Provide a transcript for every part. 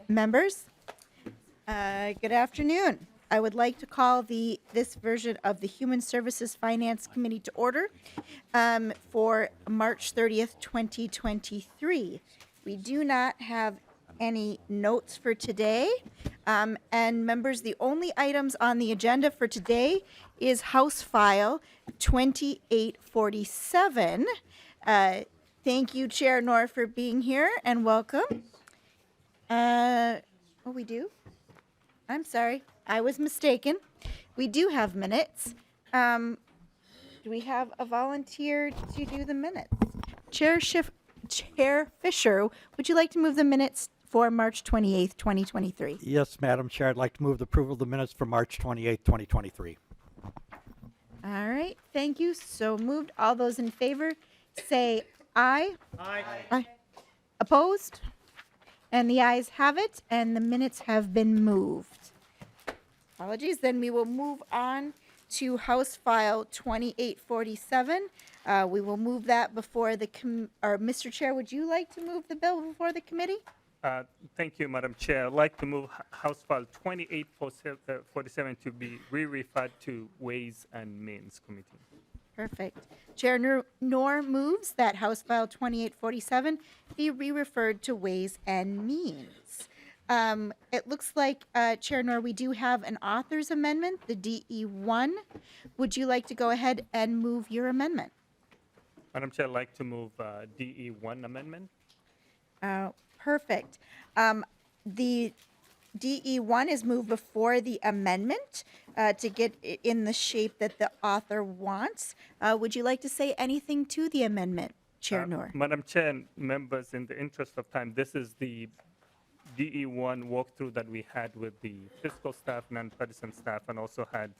Members, good afternoon. I would like to call this version of the Human Services Finance Committee to order for March 30th, 2023. We do not have any notes for today. And members, the only items on the agenda for today is House File 2847. Thank you, Chair Noor, for being here, and welcome. Oh, we do? I'm sorry, I was mistaken. We do have minutes. Do we have a volunteer to do the minutes? Chair Fisher, would you like to move the minutes for March 28th, 2023? Yes, Madam Chair, I'd like to move the approval of the minutes for March 28th, 2023. All right, thank you. So moved. All those in favor say aye. Aye. Opposed? And the ayes have it, and the minutes have been moved. Apologies. Then we will move on to House File 2847. We will move that before the Mr. Chair, would you like to move the bill before the committee? Thank you, Madam Chair. I'd like to move House File 2847 to be re-referred to Ways and Means Committee. Perfect. Chair Noor moves that House File 2847 be re-referred to Ways and Means. It looks like, Chair Noor, we do have an author's amendment, the DE1. Would you like to go ahead and move your amendment? Madam Chair, I'd like to move DE1 amendment. Perfect. The DE1 is moved before the amendment to get it in the shape that the author wants. Would you like to say anything to the amendment, Chair Noor? Madam Chair and members, in the interest of time, this is the DE1 walkthrough that we had with the fiscal staff, non-partisan staff, and also had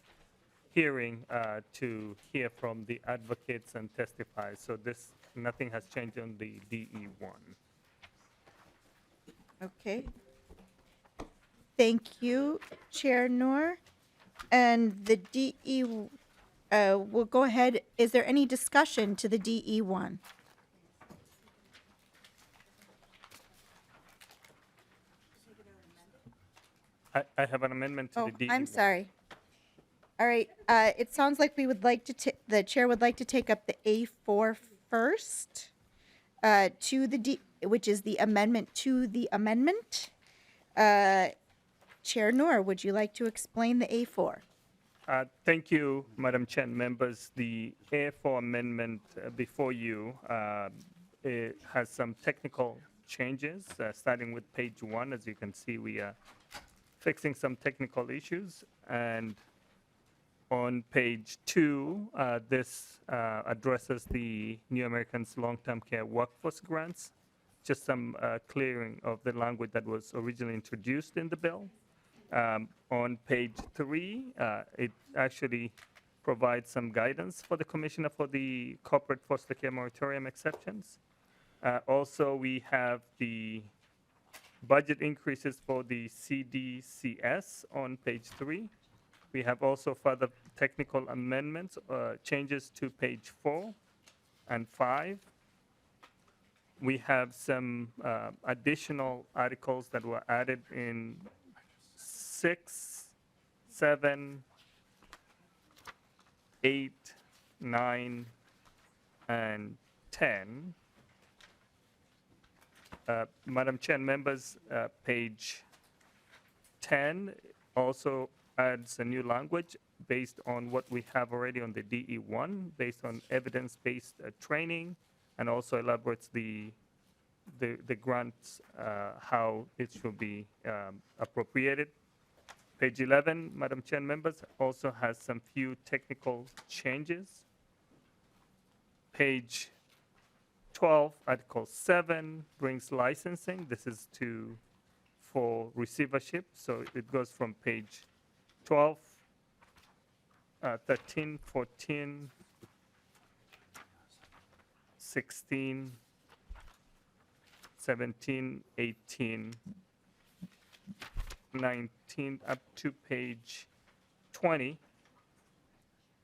hearing to hear from the advocates and testify. So nothing has changed on the DE1. Okay. Thank you, Chair Noor. And the DE, we'll go ahead. Is there any discussion to the DE1? I have an amendment to the DE1. I'm sorry. All right. It sounds like we would like to. The chair would like to take up the A4 first, to the D, which is the amendment to the amendment. Chair Noor, would you like to explain the A4? Thank you, Madam Chair and members. The A4 amendment before you it has some technical changes, starting with page 1. As you can see, we are fixing some technical issues. And on page 2, this addresses the New Americans Long-Term Care Workforce Grants, just some clearing of the language that was originally introduced in the bill. On page 3, it actually provides some guidance for the Commissioner for the corporate foster care moratorium exceptions. Also, we have the budget increases for the CDCS on page 3. We have also further technical amendments, changes to page 4 and 5. We have some additional articles that were added in 6, 7, 8, 9, and 10. Madam Chair and members, page 10 also adds a new language based on what we have already on the DE1, based on evidence-based training, and also elaborates the grants, how it should be appropriated. Page 11, Madam Chair and members, also has some few technical changes. Page 12, Article 7 brings licensing. This is for receivership, so it goes from page 12, 13, 14, 16, 17, 18, 19, up to page 20.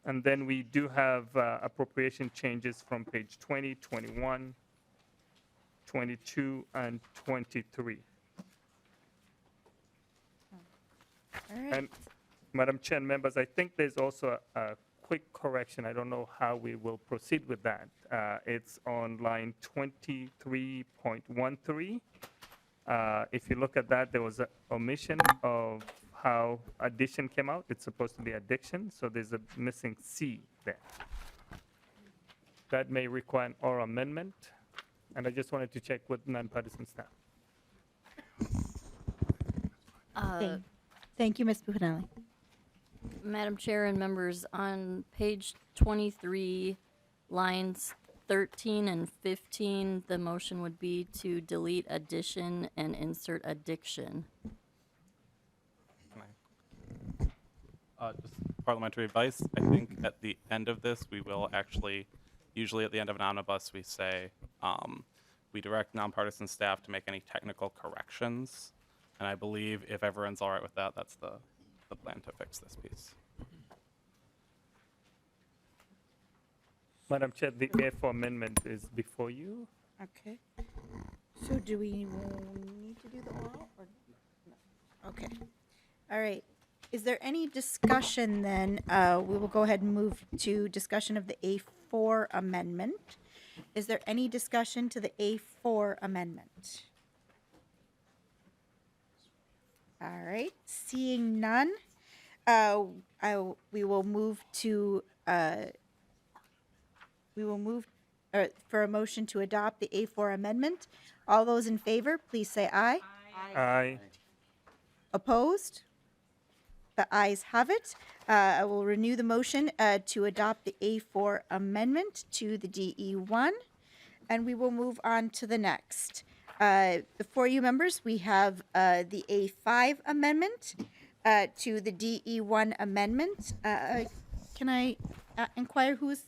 And then we do have appropriation changes from page 20, 21, 22, and 23. All right. And Madam Chair, members, I think there's also a quick correction. I don't know how we will proceed with that. It's on line 23.13. If you look at that, there was an omission of how addition came out. It's supposed to be addiction, so there's a missing C there. That may require an oral amendment, and I just wanted to check with nonpartisan staff. Thank you, Ms. Buchanelli. Madam Chair and members, on page 23, lines 13 and 15, the motion would be to delete addition and insert addiction. Just parliamentary advice. I think at the end of this, we will actually, usually at the end of an omnibus, we say, we direct nonpartisan staff to make any technical corrections. And I believe if everyone's all right with that, that's the plan to fix this piece. Madam Chair, the A4 amendment is before you. Okay. So do we need to do the oral or no? Okay. All right. Is there any discussion then? We will go ahead and move to discussion of the A4 amendment. Is there any discussion to the A4 amendment? All right. Seeing none, we will move to for a motion to adopt the A4 amendment. All those in favor, please say aye. Aye. Opposed? The ayes have it. I will renew the motion to adopt the A4 amendment to the DE1, and we will move on to the next. Before you members, we have the A5 amendment to the DE1 amendment. Can I inquire who's?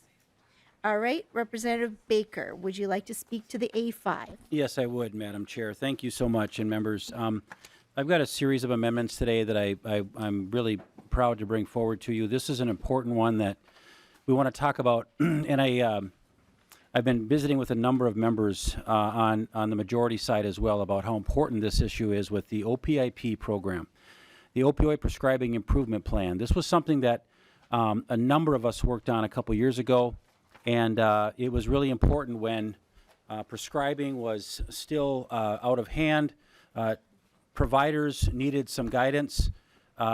All right, Representative Baker, would you like to speak to the A5? Yes, I would, Madam Chair. Thank you so much, and members. I've got a series of amendments today that I'm really proud to bring forward to you. This is an important one that we want to talk about, and I've been visiting with a number of members on the majority side as well about how important this issue is with the OPIP program, the Opioid Prescribing Improvement Plan. This was something that a number of us worked on a couple years ago, and it was really important when prescribing was still out of hand. Providers needed some guidance.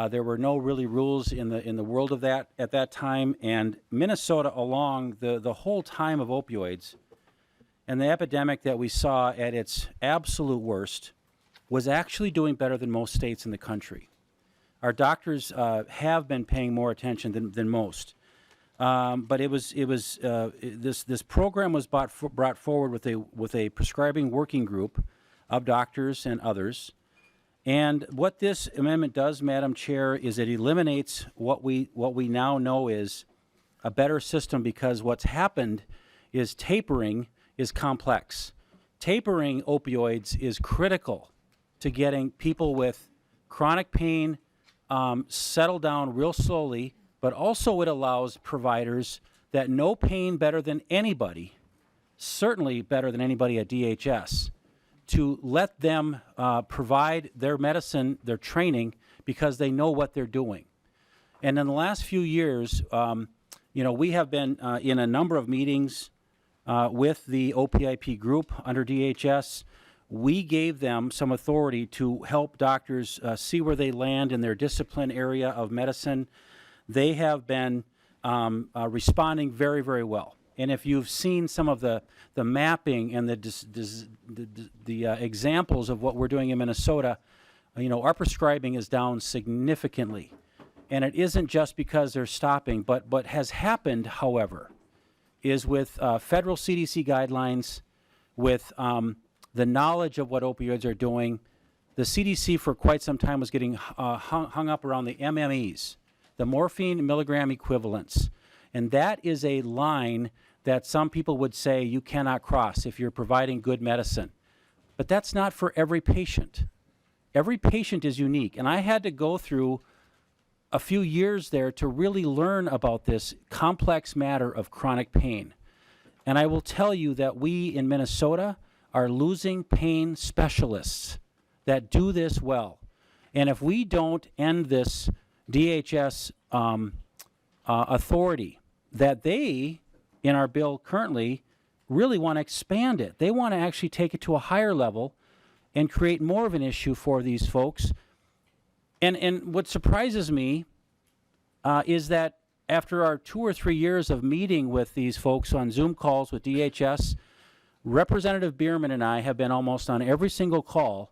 There were no really rules in the world of that at that time, and Minnesota, along the whole time of opioids and the epidemic that we saw at its absolute worst, was actually doing better than most states in the country. Our doctors have been paying more attention than most, but this program was brought forward with a prescribing working group of doctors and others. And what this amendment does, Madam Chair, is it eliminates what we now know is a better system, because what's happened is tapering is complex. Tapering opioids is critical to getting people with chronic pain settled down real slowly, but also it allows providers that know pain better than anybody, certainly better than anybody at DHS, to let them provide their medicine, their training, because they know what they're doing. And in the last few years, we have been in a number of meetings with the OPIP group under DHS. We gave them some authority to help doctors see where they land in their discipline area of medicine. They have been responding very, very well. And if you've seen some of the mapping and the examples of what we're doing in Minnesota, our prescribing is down significantly. And it isn't just because they're stopping, but what has happened, however, is with federal CDC guidelines, with the knowledge of what opioids are doing, the CDC for quite some time was getting hung up around the MMEs, the morphine milligram equivalents. And that is a line that some people would say you cannot cross if you're providing good medicine. But that's not for every patient. Every patient is unique. And I had to go through a few years there to really learn about this complex matter of chronic pain. And I will tell you that we in Minnesota are losing pain specialists that do this well. And if we don't end this DHS authority that they, in our bill currently, really want to expand it. They want to actually take it to a higher level and create more of an issue for these folks. And what surprises me is that after our 2 or 3 years of meeting with these folks on Zoom calls with DHS, Representative Bierman and I have been almost on every single call,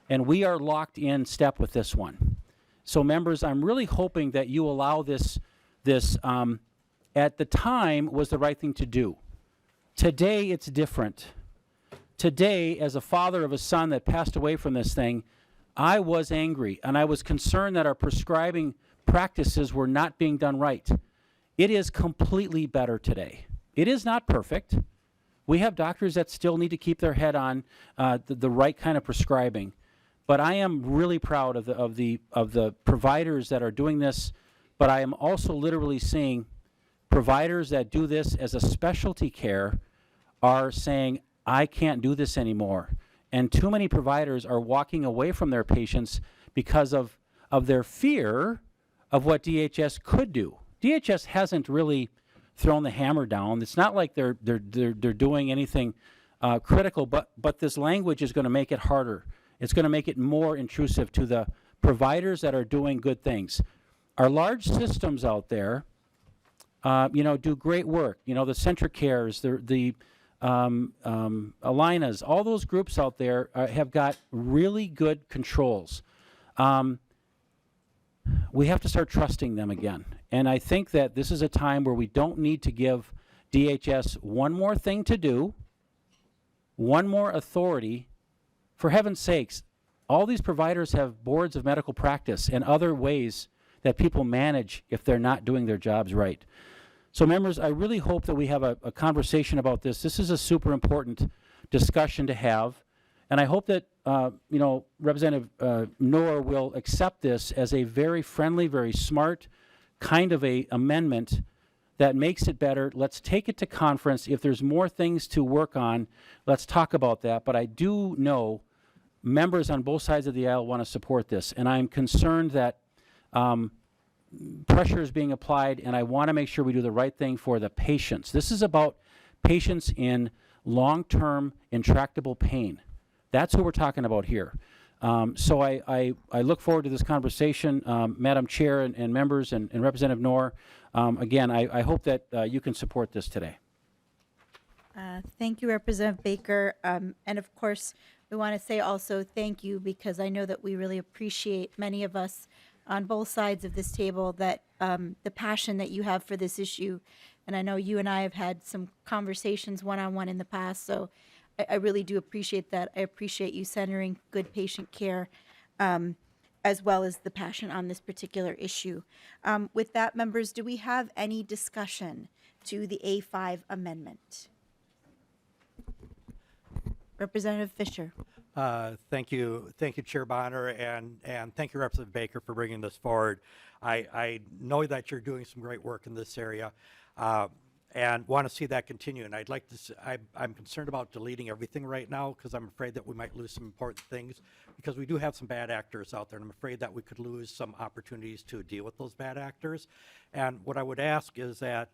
and we are locked in step with this one. So members, I'm really hoping that you allow this at the time was the right thing to do. Today, it's different. Today, as a father of a son that passed away from this thing, I was angry, and I was concerned that our prescribing practices were not being done right. It is completely better today. It is not perfect. We have doctors that still need to keep their head on the right kind of prescribing. But I am really proud of the providers that are doing this, but I am also literally seeing providers that do this as a specialty care are saying, I can't do this anymore. And too many providers are walking away from their patients because of their fear of what DHS could do. DHS hasn't really thrown the hammer down. It's not like they're doing anything critical, but this language is going to make it harder. It's going to make it more intrusive to the providers that are doing good things. Our large systems out there, do great work. The CentraCares, the Alinas, all those groups out there have got really good controls. We have to start trusting them again. And I think that this is a time where we don't need to give DHS one more thing to do, one more authority. For heaven's sakes, all these providers have boards of medical practice and other ways that people manage if they're not doing their jobs right. So members, I really hope that we have a conversation about this. This is a super important discussion to have. And I hope that, Representative Noor will accept this as a very friendly, very smart kind of a amendment that makes it better. Let's take it to conference. If there's more things to work on, let's talk about that. But I do know members on both sides of the aisle want to support this. And I'm concerned that pressure is being applied, and I want to make sure we do the right thing for the patients. This is about patients in long-term intractable pain. That's who we're talking about here. So I look forward to this conversation, Madam Chair and members and Representative Noor. Again, I hope that you can support this today. Thank you, Representative Baker. And of course, we want to say also thank you, because I know that we really appreciate, many of us on both sides of this table, that the passion that you have for this issue. And I know you and I have had some conversations one-on-one in the past, so I really do appreciate that. I appreciate you centering good patient care, as well as the passion on this particular issue. With that, members, do we have any discussion to the A5 amendment? Representative Fisher. Thank you, Chair Bonner, and thank you, Representative Baker, for bringing this forward. I know that you're doing some great work in this area, and want to see that continue. And I'd like to. I'm concerned about deleting everything right now, because I'm afraid that we might lose some important things, because we do have some bad actors out there, and I'm afraid that we could lose some opportunities to deal with those bad actors. And what I would ask is that,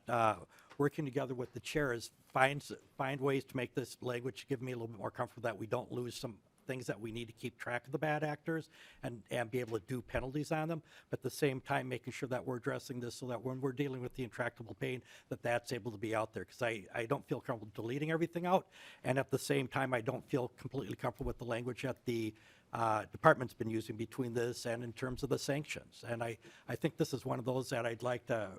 working together with the chair, is find ways to make this language give me a little bit more comfort that we don't lose some things that we need to keep track of the bad actors and be able to do penalties on them, but at the same time making sure that we're addressing this so that when we're dealing with the intractable pain, that's able to be out there, because I don't feel comfortable deleting everything out, and at the same time I don't feel completely comfortable with the language that the department's been using between this and in terms of the sanctions. And I think this is one of those that I'd like to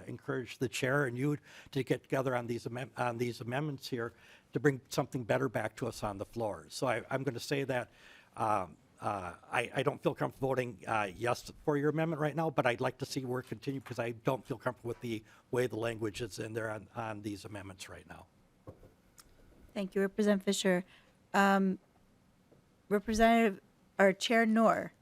encourage the chair and you to get together on these amendments here to bring something better back to us on the floor. So I'm going to say that I don't feel comfortable voting yes for your amendment right now, but I'd like to see work continue, because I don't feel comfortable with the way the language is in there on these amendments right now. Thank you, Representative Fisher. Representative or Chair Noor.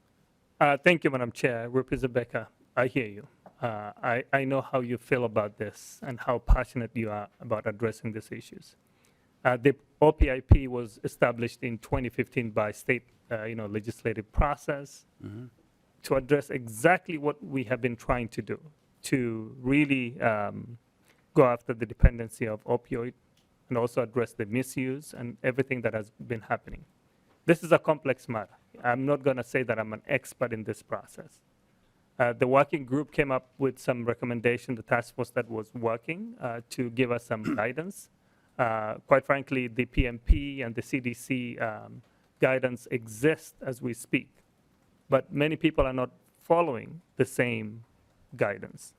Thank you, Madam Chair. Representative Becker, I hear you. I know how you feel about this and how passionate you are about addressing these issues. The OPIP was established in 2015 by state, legislative process. to address exactly what we have been trying to do, to really go after the dependency of opioid and also address the misuse and everything that has been happening. This is a complex matter. I'm not going to say that I'm an expert in this process. The working group came up with some recommendation, the task force that was working, to give us some guidance. Quite frankly, the PMP and the CDC guidance exist as we speak, but many people are not following the same guidance.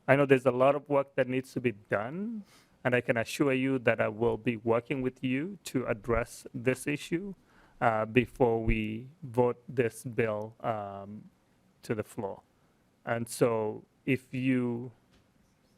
I know there's a lot of work that needs to be done, and I can assure you that I will be working with you to address this issue before we vote this bill to the floor. And so if you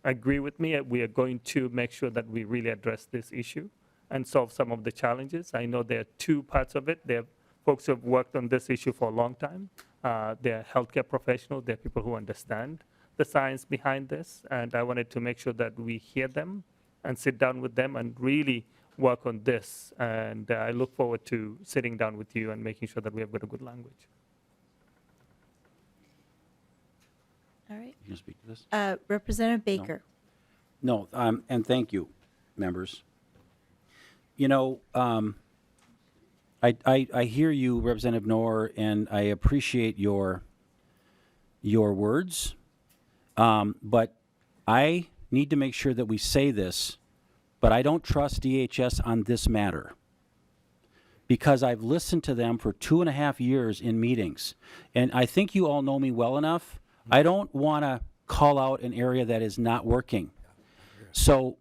agree with me, we are going to make sure that we really address this issue and solve some of the challenges. I know there are two parts of it. There are folks who have worked on this issue for a long time. There are healthcare professionals. There are people who understand the science behind this. And I wanted to make sure that we hear them and sit down with them and really work on this. And I look forward to sitting down with you and making sure that we have got a good language. All right. You can speak to this? Representative Baker. No, and thank you, members. You know, I hear you, Representative Noor, and I appreciate your words, but I need to make sure that we say this, but I don't trust DHS on this matter because I've listened to them for 2.5 years in meetings, and I think you all know me well enough. I don't want to call out an area that is not working. So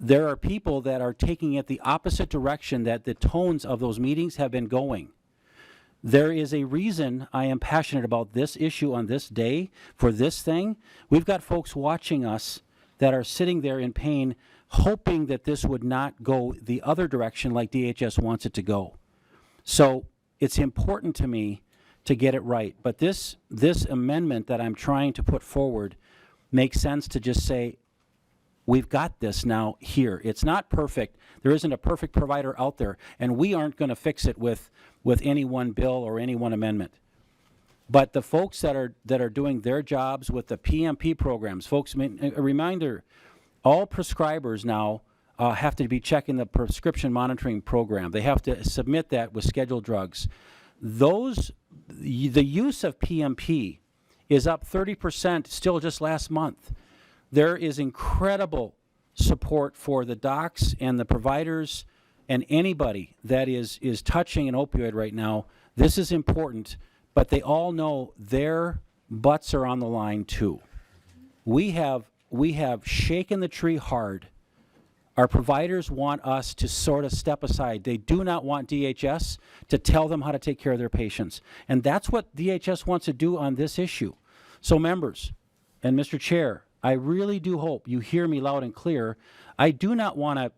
there are people that are taking it the opposite direction that the tones of those meetings have been going. There is a reason I am passionate about this issue on this day for this thing. We've got folks watching us that are sitting there in pain, hoping that this would not go the other direction like DHS wants it to go. So it's important to me to get it right. But this amendment that I'm trying to put forward makes sense to just say, we've got this now here. It's not perfect. There isn't a perfect provider out there, and we aren't going to fix it with any one bill or any one amendment. But the folks that are doing their jobs with the PMP programs, folks, I mean, a reminder, all prescribers now have to be checking the prescription monitoring program. They have to submit that with scheduled drugs. The use of PMP is up 30% still just last month. There is incredible support for the docs and the providers and anybody that is touching an opioid right now. This is important, but they all know their butts are on the line too. We have shaken the tree hard. Our providers want us to sort of step aside. They do not want DHS to tell them how to take care of their patients. And that's what DHS wants to do on this issue. So members, and Mr. Chair, I really do hope you hear me loud and clear. I do not want to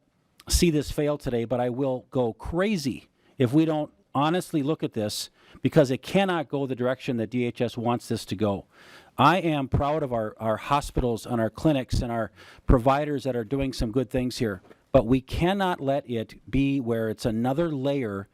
see this fail today, but I will go crazy if we don't honestly look at this because it cannot go the direction that DHS wants this to go. I am proud of our hospitals and our clinics and our providers that are doing some good things here, but we cannot let it be where it's another layer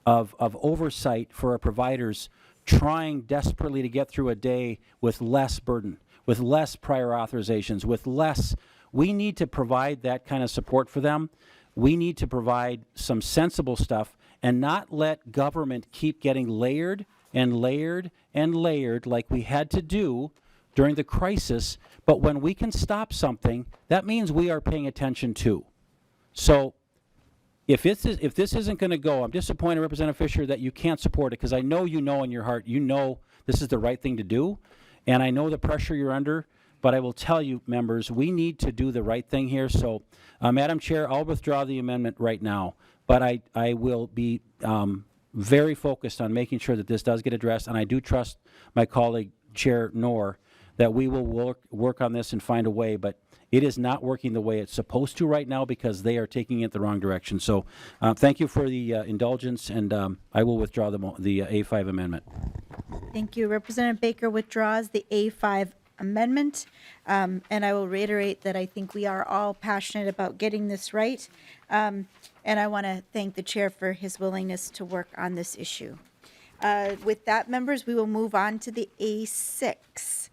of oversight for our providers trying desperately to get through a day with less burden, with less prior authorizations, with less. We need to provide that kind of support for them. We need to provide some sensible stuff and not let government keep getting layered and layered and layered like we had to do during the crisis. But when we can stop something, that means we are paying attention too. So if this isn't going to go, I'm disappointed, Representative Fisher, that you can't support it because I know you know in your heart, you know this is the right thing to do. And I know the pressure you're under, but I will tell you, members, we need to do the right thing here. So, Madam Chair, I'll withdraw the amendment right now, but I will be very focused on making sure that this does get addressed, and I do trust my colleague, Chair Noor, that we will work on this and find a way, but it is not working the way it's supposed to right now because they are taking it the wrong direction. So thank you for the indulgence, and I will withdraw the A5 amendment. Thank you. Representative Baker withdraws the A5 amendment, and I will reiterate that I think we are all passionate about getting this right, and I want to thank the chair for his willingness to work on this issue. With that, members, we will move on to the A6.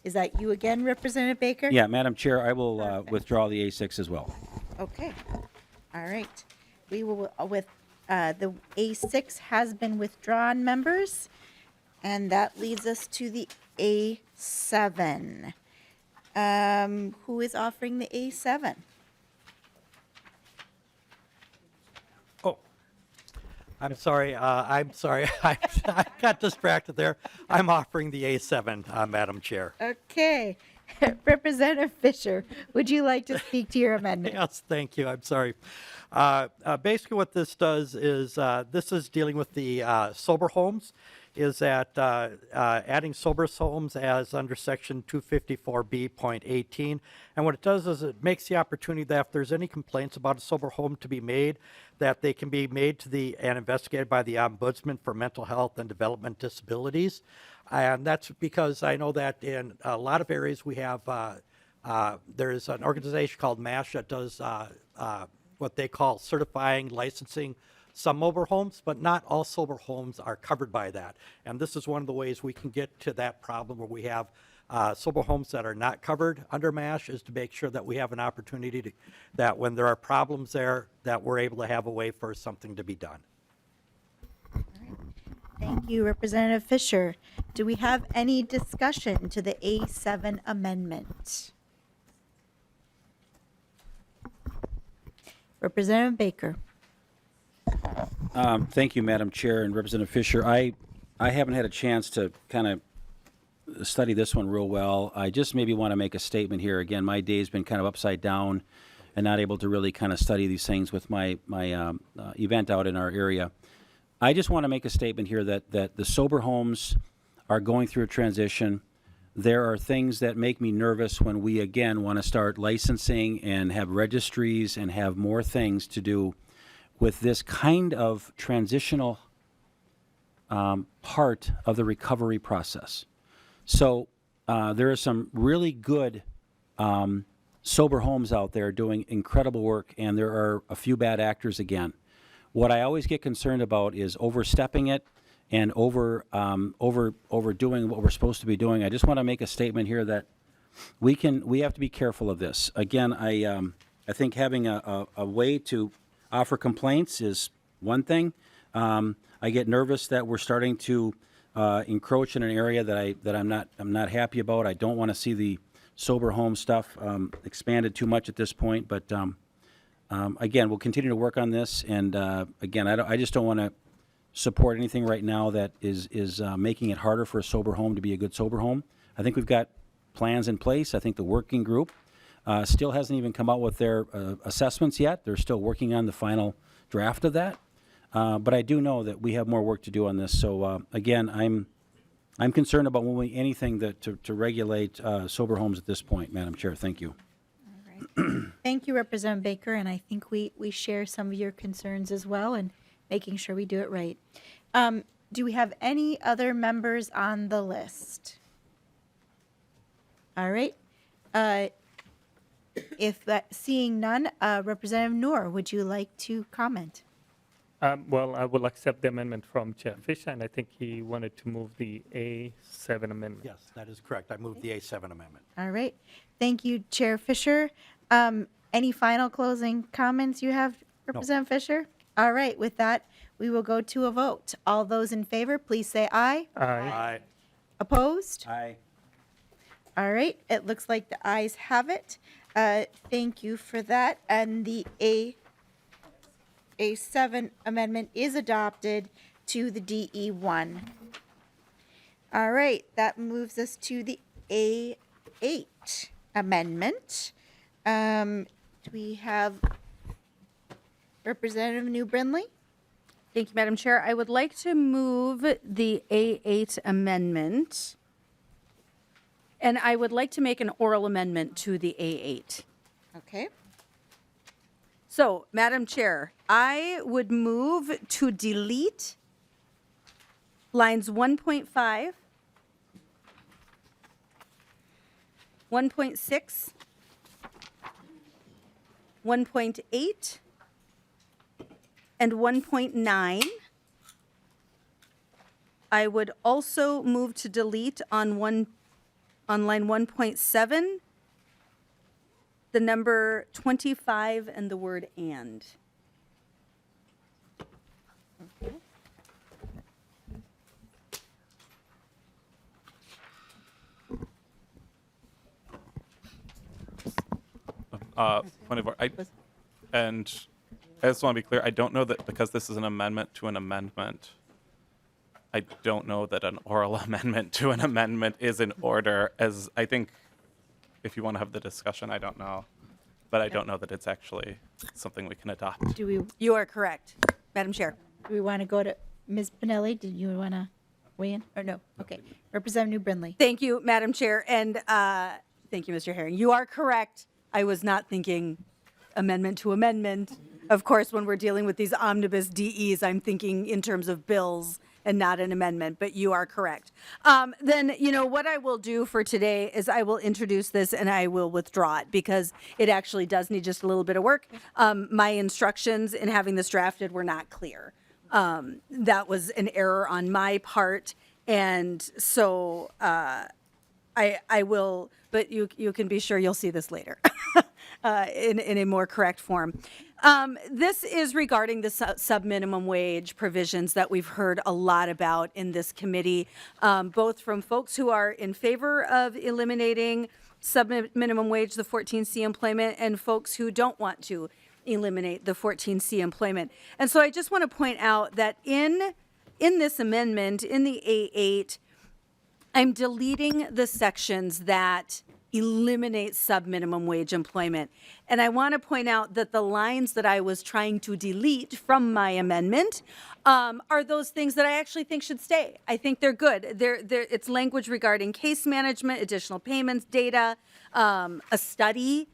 Is that you again, Representative Baker? Yeah, Madam Chair, I will withdraw the A6 as well. Okay. All right. We will, the A6 has been withdrawn, members. And that leads us to the A7. Who is offering the A7? Oh, I'm sorry. I'm sorry. I got distracted there. I'm offering the A7, Madam Chair. Okay. Representative Fisher, would you like to speak to your amendment? Yes, thank you. I'm sorry. Basically, what this does is this is dealing with the sober homes. Is that adding sober homes as under section 254B.18. And what it does is it makes the opportunity that if there's any complaints about a sober home to be made, that they can be made to and investigated by the Ombudsman for Mental Health and Development Disabilities. And that's because I know that in a lot of areas we have, there's an organization called MASH that does what they call certifying, licensing some sober homes, but not all sober homes are covered by that. And this is one of the ways we can get to that problem where we have sober homes that are not covered under MASH, is to make sure that we have an opportunity to, that when there are problems there, that we're able to have a way for something to be done. Thank you, Representative Fisher. Do we have any discussion to the A7 amendment? Representative Baker. Thank you, Madam Chair and Representative Fisher. I haven't had a chance to kind of study this one real well. I just maybe want to make a statement here. Again, my day's been kind of upside down and not able to really kind of study these things with my event out in our area. I just want to make a statement here that the sober homes are going through a transition. There are things that make me nervous when we, again, want to start licensing and have registries and have more things to do with this kind of transitional part of the recovery process. So there are some really good sober homes out there doing incredible work, and there are a few bad actors again. What I always get concerned about is overstepping it and overdoing what we're supposed to be doing. I just want to make a statement here that we have to be careful of this. Again, I think having a way to offer complaints is one thing. I get nervous that we're starting to encroach in an area that I'm not happy about. I don't want to see the sober home stuff expanded too much at this point. But again, we'll continue to work on this. And again, I just don't want to support anything right now that is making it harder for a sober home to be a good sober home. I think we've got plans in place. I think the working group still hasn't even come out with their assessments yet. They're still working on the final draft of that. But I do know that we have more work to do on this. So again, I'm concerned about anything to regulate sober homes at this point, Madam Chair. Thank you. All right. Thank you, Representative Baker, and I think we share some of your concerns as well, and making sure we do it right. Do we have any other members on the list? All right. Seeing none, Representative Noor, would you like to comment? Well, I will accept the amendment from Chair Fisher, and I think he wanted to move the A7 amendment. Yes, that is correct. I moved the A7 amendment. All right. Thank you, Chair Fisher. Any final closing comments you have, Representative Fisher? All right. With that, we will go to a vote. All those in favor, please say aye. Aye. Opposed? Aye. All right. It looks like the ayes have it. Thank you for that. And the A7 amendment is adopted to the DE1. All right. That moves us to the A8 amendment. Do we have Representative New Brindley? Thank you, Madam Chair. I would like to move the A8 amendment, and I would like to make an oral amendment to the A8. Okay. So, Madam Chair, I would move to delete lines 1.5, 1.6, 1.8, and 1.9, I would also move to delete on line 1.7, the number 25 and the word and. Point of order. And I just want to be clear, I don't know that because this is an amendment to an amendment, I don't know that an oral amendment to an amendment is in order, as I think if you want to have the discussion, I don't know. But I don't know that it's actually something we can adopt. Do You are correct, Madam Chair. we want to go to Ms. Pinelli? Did you want to weigh in or no? Okay. Representative Brindley. Thank you, Madam Chair, and thank you, Mr. Herring. You are correct. I was not thinking amendment to amendment. Of course, when we're dealing with these omnibus DEs, I'm thinking in terms of bills and not an amendment, but you are correct. Then, what I will do for today is I will introduce this and I will withdraw it because it actually does need just a little bit of work. My instructions in having this drafted were not clear. That was an error on my part. And so I will, but you can be sure you'll see this later in a more correct form. This is regarding the sub-minimum wage provisions that we've heard a lot about in this committee, both from folks who are in favor of eliminating sub-minimum wage, the 14C employment, and folks who don't want to eliminate the 14C employment. And so I just want to point out that in this amendment, in the A8, I'm deleting the sections that eliminate sub-minimum wage employment. And I want to point out that the lines that I was trying to delete from my amendment are those things that I actually think should stay. I think they're good. It's language regarding case management, additional payments, data, a study,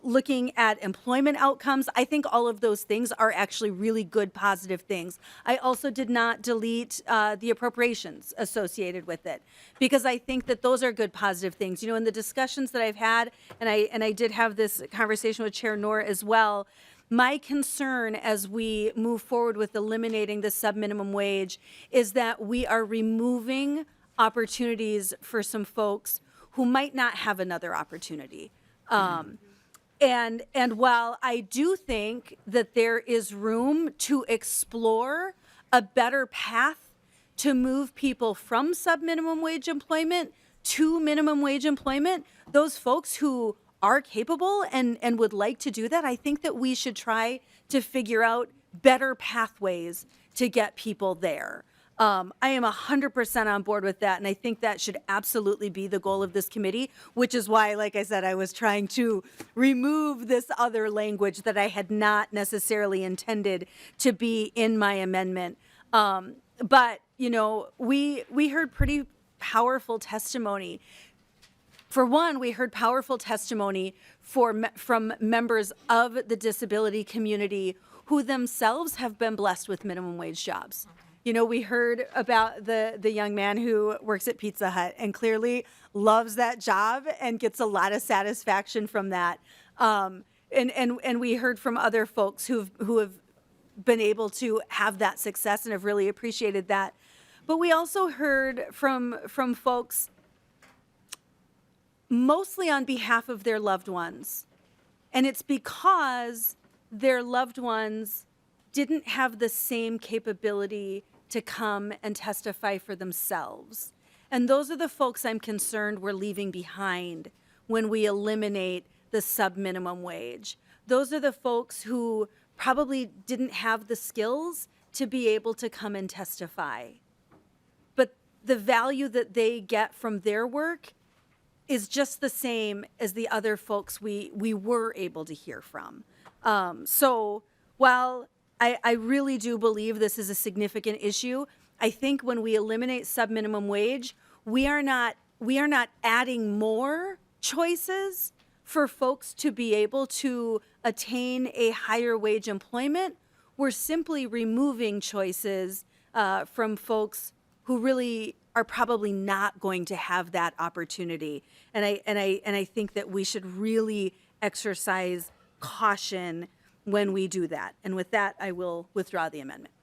looking at employment outcomes. I think all of those things are actually really good, positive things. I also did not delete the appropriations associated with it because I think that those are good, positive things. In the discussions that I've had, and I did have this conversation with Chair Noor as well, my concern as we move forward with eliminating the sub-minimum wage is that we are removing opportunities for some folks who might not have another opportunity. And while I do think that there is room to explore a better path to move people from sub-minimum wage employment to minimum wage employment, those folks who are capable and would like to do that, I think that we should try to figure out better pathways to get people there. I am 100% on board with that, and I think that should absolutely be the goal of this committee, which is why, like I said, I was trying to remove this other language that I had not necessarily intended to be in my amendment. But, we heard pretty powerful testimony. For one, we heard powerful testimony from members of the disability community who themselves have been blessed with minimum wage jobs. We heard about the young man who works at Pizza Hut and clearly loves that job and gets a lot of satisfaction from that. And we heard from other folks who have been able to have that success and have really appreciated that. But we also heard from folks mostly on behalf of their loved ones. And it's because their loved ones didn't have the same capability to come and testify for themselves. And those are the folks I'm concerned we're leaving behind when we eliminate the sub-minimum wage. Those are the folks who probably didn't have the skills to be able to come and testify. But the value that they get from their work is just the same as the other folks we were able to hear from. So while I really do believe this is a significant issue, I think when we eliminate sub-minimum wage, we are not adding more choices for folks to be able to attain a higher wage employment. We're simply removing choices from folks who really are probably not going to have that opportunity. And I think that we should really exercise caution when we do that. And with that, I will withdraw the amendment.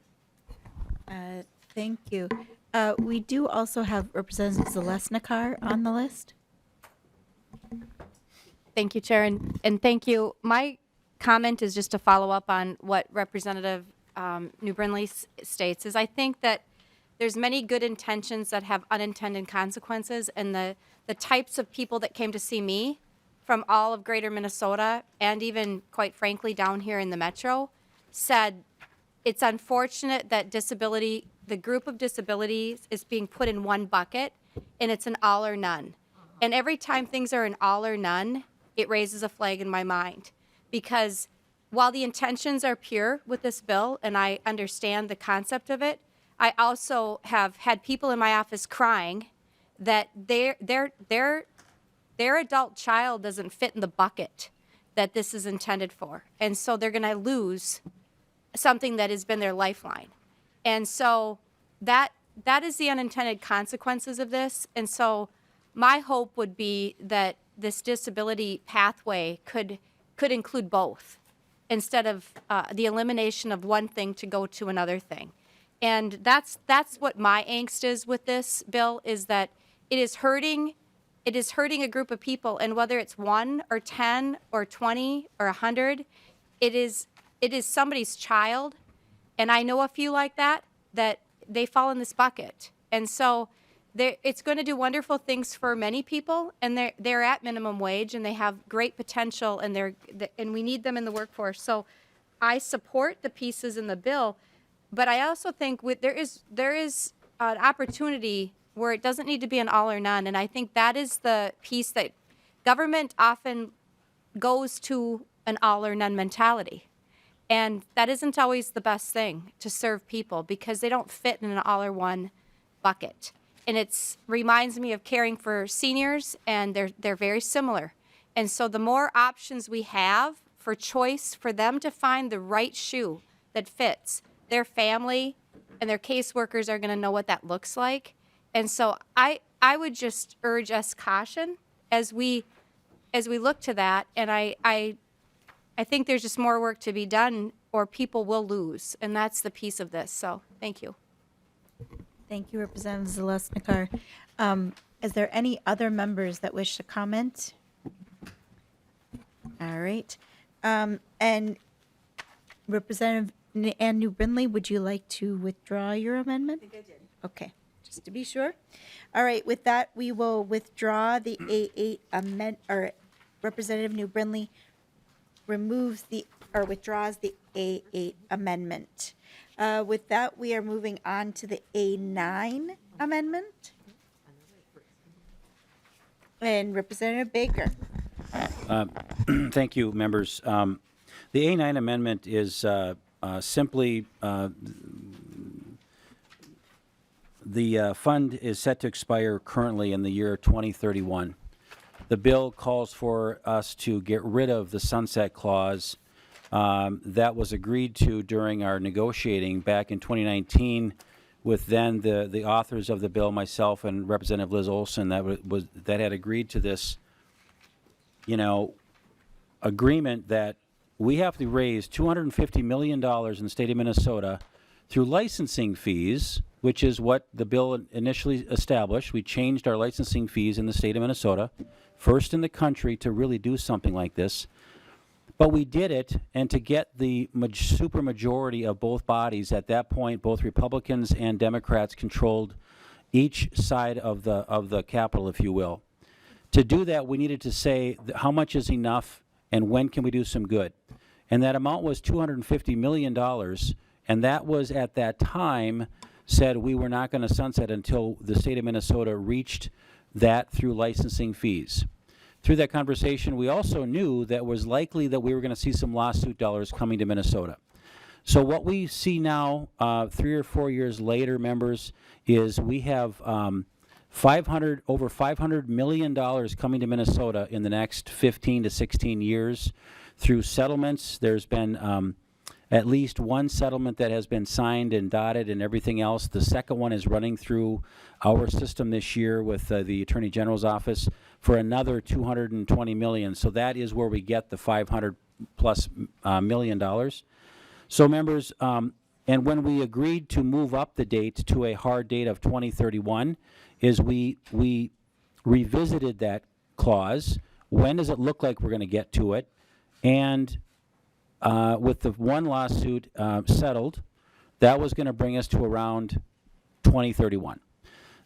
Thank you. We do also have Representative Zalesnikar on the list. Thank you, Chair, and thank you. My comment is just to follow up on what Representative New Brindley states, is I think that there's many good intentions that have unintended consequences, and the types of people that came to see me from all of greater Minnesota and even, quite frankly, down here in the metro, said it's unfortunate that disability, the group of disabilities is being put in one bucket, and it's an all or none. And every time things are an all or none, it raises a flag in my mind, because while the intentions are pure with this bill, and I understand the concept of it, I also have had people in my office crying that their adult child doesn't fit in the bucket that this is intended for. And so they're going to lose something that has been their lifeline. And so that is the unintended consequences of this. And so my hope would be that this disability pathway could include both, instead of the elimination of one thing to go to another thing. And that's what my angst is with this bill, is that it is hurting a group of people, and whether it's 1 or 10 or 20 or 100, it is somebody's child. And I know a few like that they fall in this bucket. And so it's going to do wonderful things for many people, and they're at minimum wage, and they have great potential, and we need them in the workforce. So I support the pieces in the bill, but I also think there is an opportunity where it doesn't need to be an all or none, and I think that is the piece that government often goes to, an all or none mentality. And that isn't always the best thing to serve people, because they don't fit in an all or one bucket. And it reminds me of caring for seniors, and they're very similar. And so the more options we have for choice, for them to find the right shoe that fits, their family and their caseworkers are going to know what that looks like. And so I would just urge us caution as we look to that. And I think there's just more work to be done, or people will lose. And that's the piece of this. So thank you. Thank you, Representative Zalesnikar. Is there any other members that wish to comment? All right. And Representative Ann New Brindley, would you like to withdraw your amendment? I think I did. Okay, just to be sure. All right, with that, we will withdraw the A8 amendment, or Representative New Brindley withdraws the A8 amendment. With that, we are moving on to the A9 amendment. And Representative Baker. Thank you, members. The A9 amendment is simply the fund is set to expire currently in the year 2031. The bill calls for us to get rid of the sunset clause that was agreed to during our negotiating back in 2019 with then the authors of the bill, myself and Representative Liz Olson, that had agreed to this, agreement that we have to raise $250 million in the state of Minnesota through licensing fees, which is what the bill initially established. We changed our licensing fees in the state of Minnesota, first in the country to really do something like this. But we did it, and to get the supermajority of both bodies at that point, both Republicans and Democrats controlled each side of the Capitol, if you will. To do that, we needed to say how much is enough and when can we do some good. And that amount was $250 million, and that was at that time said we were not going to sunset until the state of Minnesota reached that through licensing fees. Through that conversation, we also knew that it was likely that we were going to see some lawsuit dollars coming to Minnesota. So what we see now, 3 or 4 years later, members, is we have over $500 million coming to Minnesota in the next 15 to 16 years through settlements. There's been at least one settlement that has been signed and dotted and everything else. The second one is running through our system this year with the Attorney General's office for another $220 million. So that is where we get the $500+ million. So members, And when we agreed to move up the date to a hard date of 2031, is we revisited that clause. When does it look like we're going to get to it? And with the one lawsuit settled, that was going to bring us to around 2031.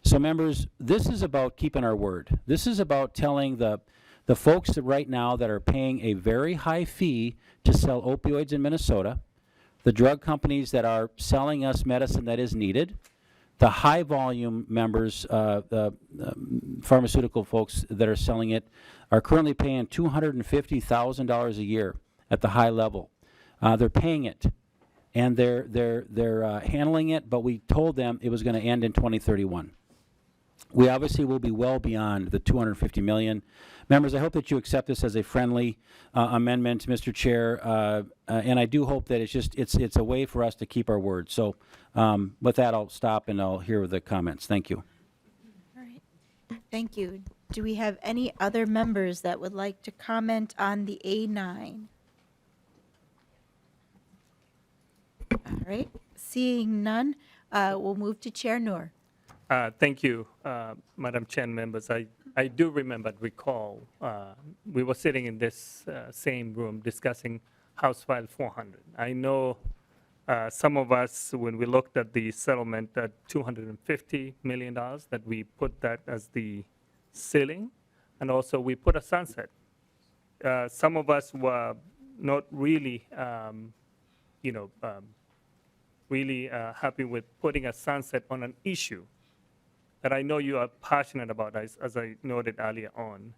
So members, this is about keeping our word. This is about telling the folks that right now that are paying a very high fee to sell opioids in Minnesota, the drug companies that are selling us medicine that is needed, the high volume members, the pharmaceutical folks that are selling it are currently paying $250,000 a year at the high level. They're paying it, and they're handling it, but we told them it was going to end in 2031. We obviously will be well beyond the $250 million. Members, I hope that you accept this as a friendly amendment, Mr. Chair, and I do hope that it's a way for us to keep our word. So with that, I'll stop and I'll hear the comments. Thank you. All right. Thank you. Do we have any other members that would like to comment on the A9? All right. Seeing none, we'll move to Chair Noor. Thank you, Madam Chair and members. I do recall, we were sitting in this same room discussing House File 400. I know some of us, when we looked at the settlement at $250 million, that we put that as the ceiling, and also we put a sunset. Some of us were not really, really happy with putting a sunset on an issue that I know you are passionate about, as I noted earlier on.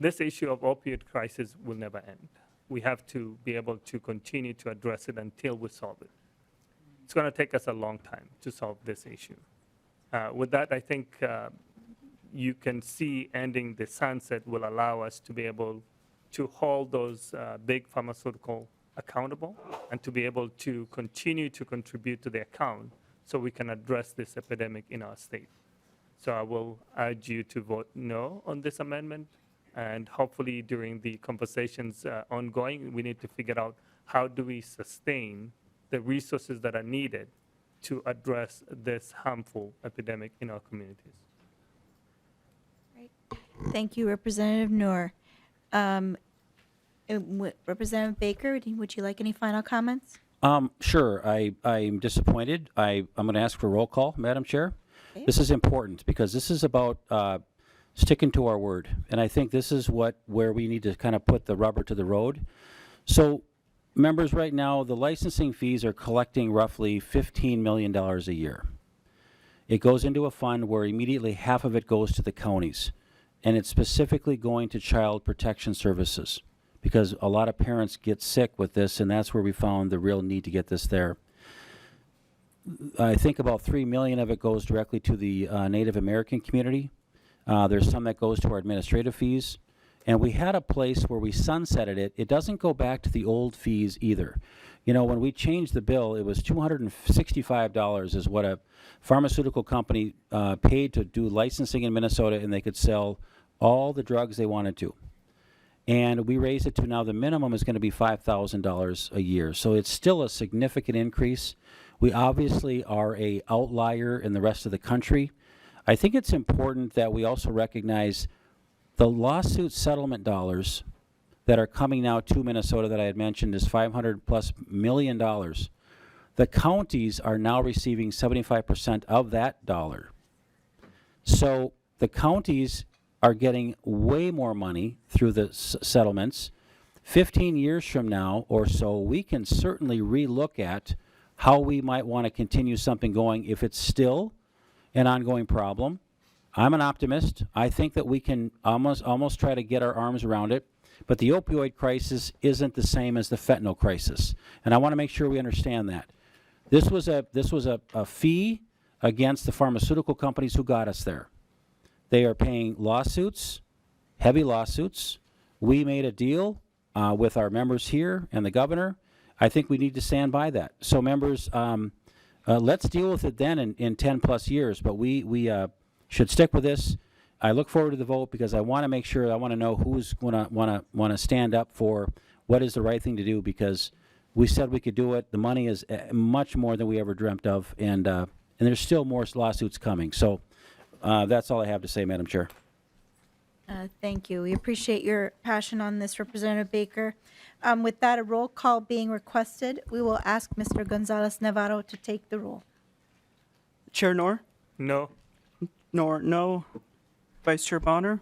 This issue of opioid crisis will never end. We have to be able to continue to address it until we solve it. It's going to take us a long time to solve this issue. With that, I think you can see ending the sunset will allow us to be able to hold those big pharmaceutical accountable and to be able to continue to contribute to the account so we can address this epidemic in our state. So I will urge you to vote no on this amendment, and hopefully during the conversations ongoing, we need to figure out how do we sustain the resources that are needed to address this harmful epidemic in our communities. Thank you, Representative Noor. Representative Baker, would you like any final comments? Sure. I'm disappointed. I'm going to ask for roll call, Madam Chair. Okay. This is important because this is about sticking to our word, and I think this is where we need to kind of put the rubber to the road. So, members, right now the licensing fees are collecting roughly $15 million a year. It goes into a fund where immediately half of it goes to the counties, and it's specifically going to child protection services because a lot of parents get sick with this, and that's where we found the real need to get this there. I think about $3 million of it goes directly to the Native American community. There's some that goes to our administrative fees. And we had a place where we sunsetted it. It doesn't go back to the old fees either. You know, when we changed the bill, it was $265 is what a pharmaceutical company paid to do licensing in Minnesota, and they could sell all the drugs they wanted to. And we raised it to now the minimum is going to be $5,000 a year. So it's still a significant increase. We obviously are a outlier in the rest of the country. I think it's important that we also recognize the lawsuit settlement dollars that are coming now to Minnesota that I had mentioned is $500+ million. The counties are now receiving 75% of that dollar. So the counties are getting way more money through the settlements. 15 years from now or so, we can certainly relook at how we might want to continue something going if it's still an ongoing problem. I'm an optimist. I think that we can almost try to get our arms around it. But the opioid crisis isn't the same as the fentanyl crisis, and I want to make sure we understand that. This was a fee against the pharmaceutical companies who got us there. They are paying lawsuits, heavy lawsuits. We made a deal with our members here and the governor. I think we need to stand by that. So members, let's deal with it then in 10+ years, but we should stick with this. I look forward to the vote because I want to make sure, I want to know who's going to want to stand up for what is the right thing to do, because We said we could do it. The money is much more than we ever dreamt of, and there's still more lawsuits coming. So that's all I have to say, Madam Chair. Thank you. We appreciate your passion on this, Representative Baker. With that, a roll call being requested, we will ask Mr. Gonzalez Navarro to take the roll. Chair Noor? No. Noor, no. Vice Chair Bonner?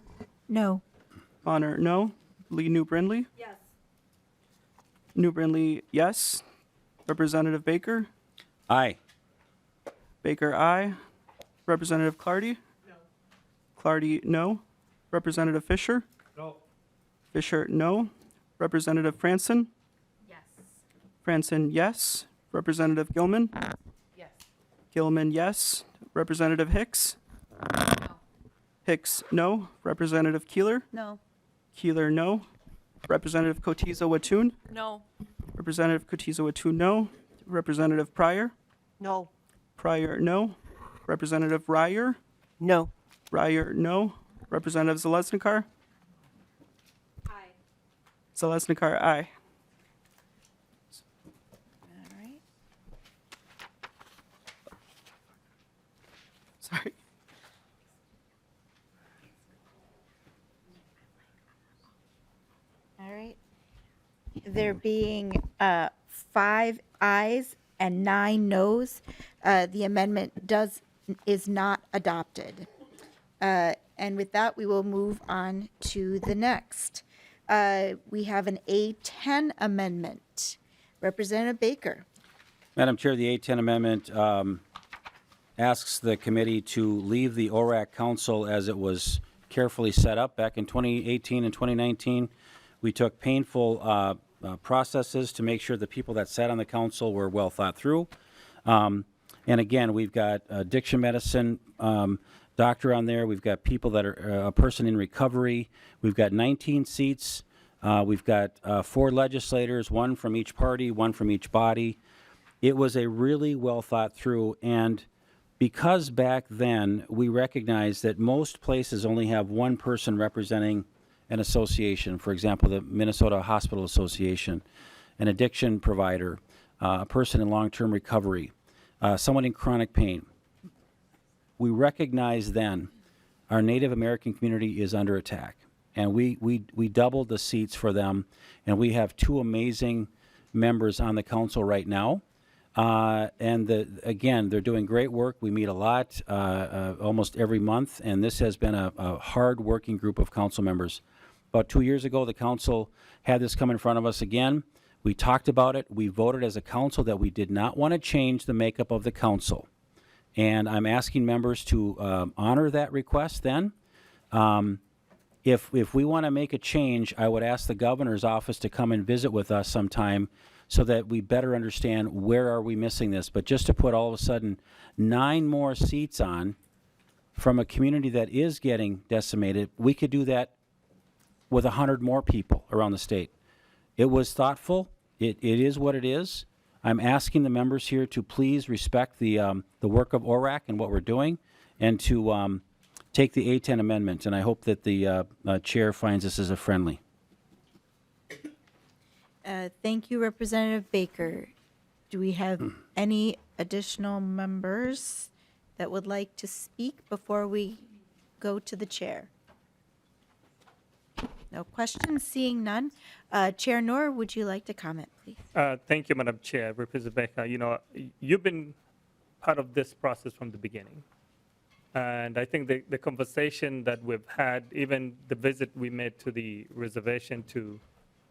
No. Bonner, no. Lee New Brindley? Yes. New Brindley, yes. Representative Baker? Aye. Baker, aye. Representative Clardy? No. Clardy, no. Representative Fisher? No. Fisher, no. Representative Franson? Yes. Franson, yes. Representative Gilman? Yes. Gilman, yes. Representative Hicks? No. Hicks, no. Representative Keeler? No. Keeler, no. Representative Cotiza Watun? No. Representative Cotiza Watun, no. Representative Pryor? No. Pryor, no. Representative Ryer? No. Ryer, no. Representative Zalesnikar? Aye. Zalesnikar, aye. All right. Sorry. All right. There being 5 ayes and 9 noes, the amendment is not adopted. And with that, we will move on to the next. We have an A10 amendment. Representative Baker. Madam Chair, the A10 amendment asks the committee to leave the ORAC Council as it was carefully set up back in 2018 and 2019. We took painful processes to make sure the people that sat on the council were well thought through. And again, we've got addiction medicine doctor on there. We've got people that are a person in recovery. We've got 19 seats. We've got 4 legislators, 1 from each party, 1 from each body. It was a really well thought through, and because back then we recognized that most places only have 1 person representing an association, for example, the Minnesota Hospital Association, an addiction provider, a person in long-term recovery, someone in chronic pain. We recognized then our Native American community is under attack, and we doubled the seats for them, and we have 2 amazing members on the council right now. And again, they're doing great work. We meet a lot, almost every month, and this has been a hard-working group of council members. About 2 years ago, the council had this come in front of us again. We talked about it. We voted as a council that we did not want to change the makeup of the council. And I'm asking members to honor that request then. If we want to make a change, I would ask the governor's office to come and visit with us sometime so that we better understand where are we missing this. But just to put all of a sudden 9 more seats on from a community that is getting decimated, we could do that with 100 more people around the state. It was thoughtful. It is what it is. I'm asking the members here to please respect the work of ORAC and what we're doing, and to take the A10 amendment. And I hope that the chair finds this as a friendly. Thank you, Representative Baker. Do we have any additional members that would like to speak before we go to the chair? No questions, seeing none. Chair Noor, would you like to comment, please? Thank you, Madam Chair. Representative Baker, you know, you've been part of this process from the beginning. And I think the conversation that we've had, even the visit we made to the reservation to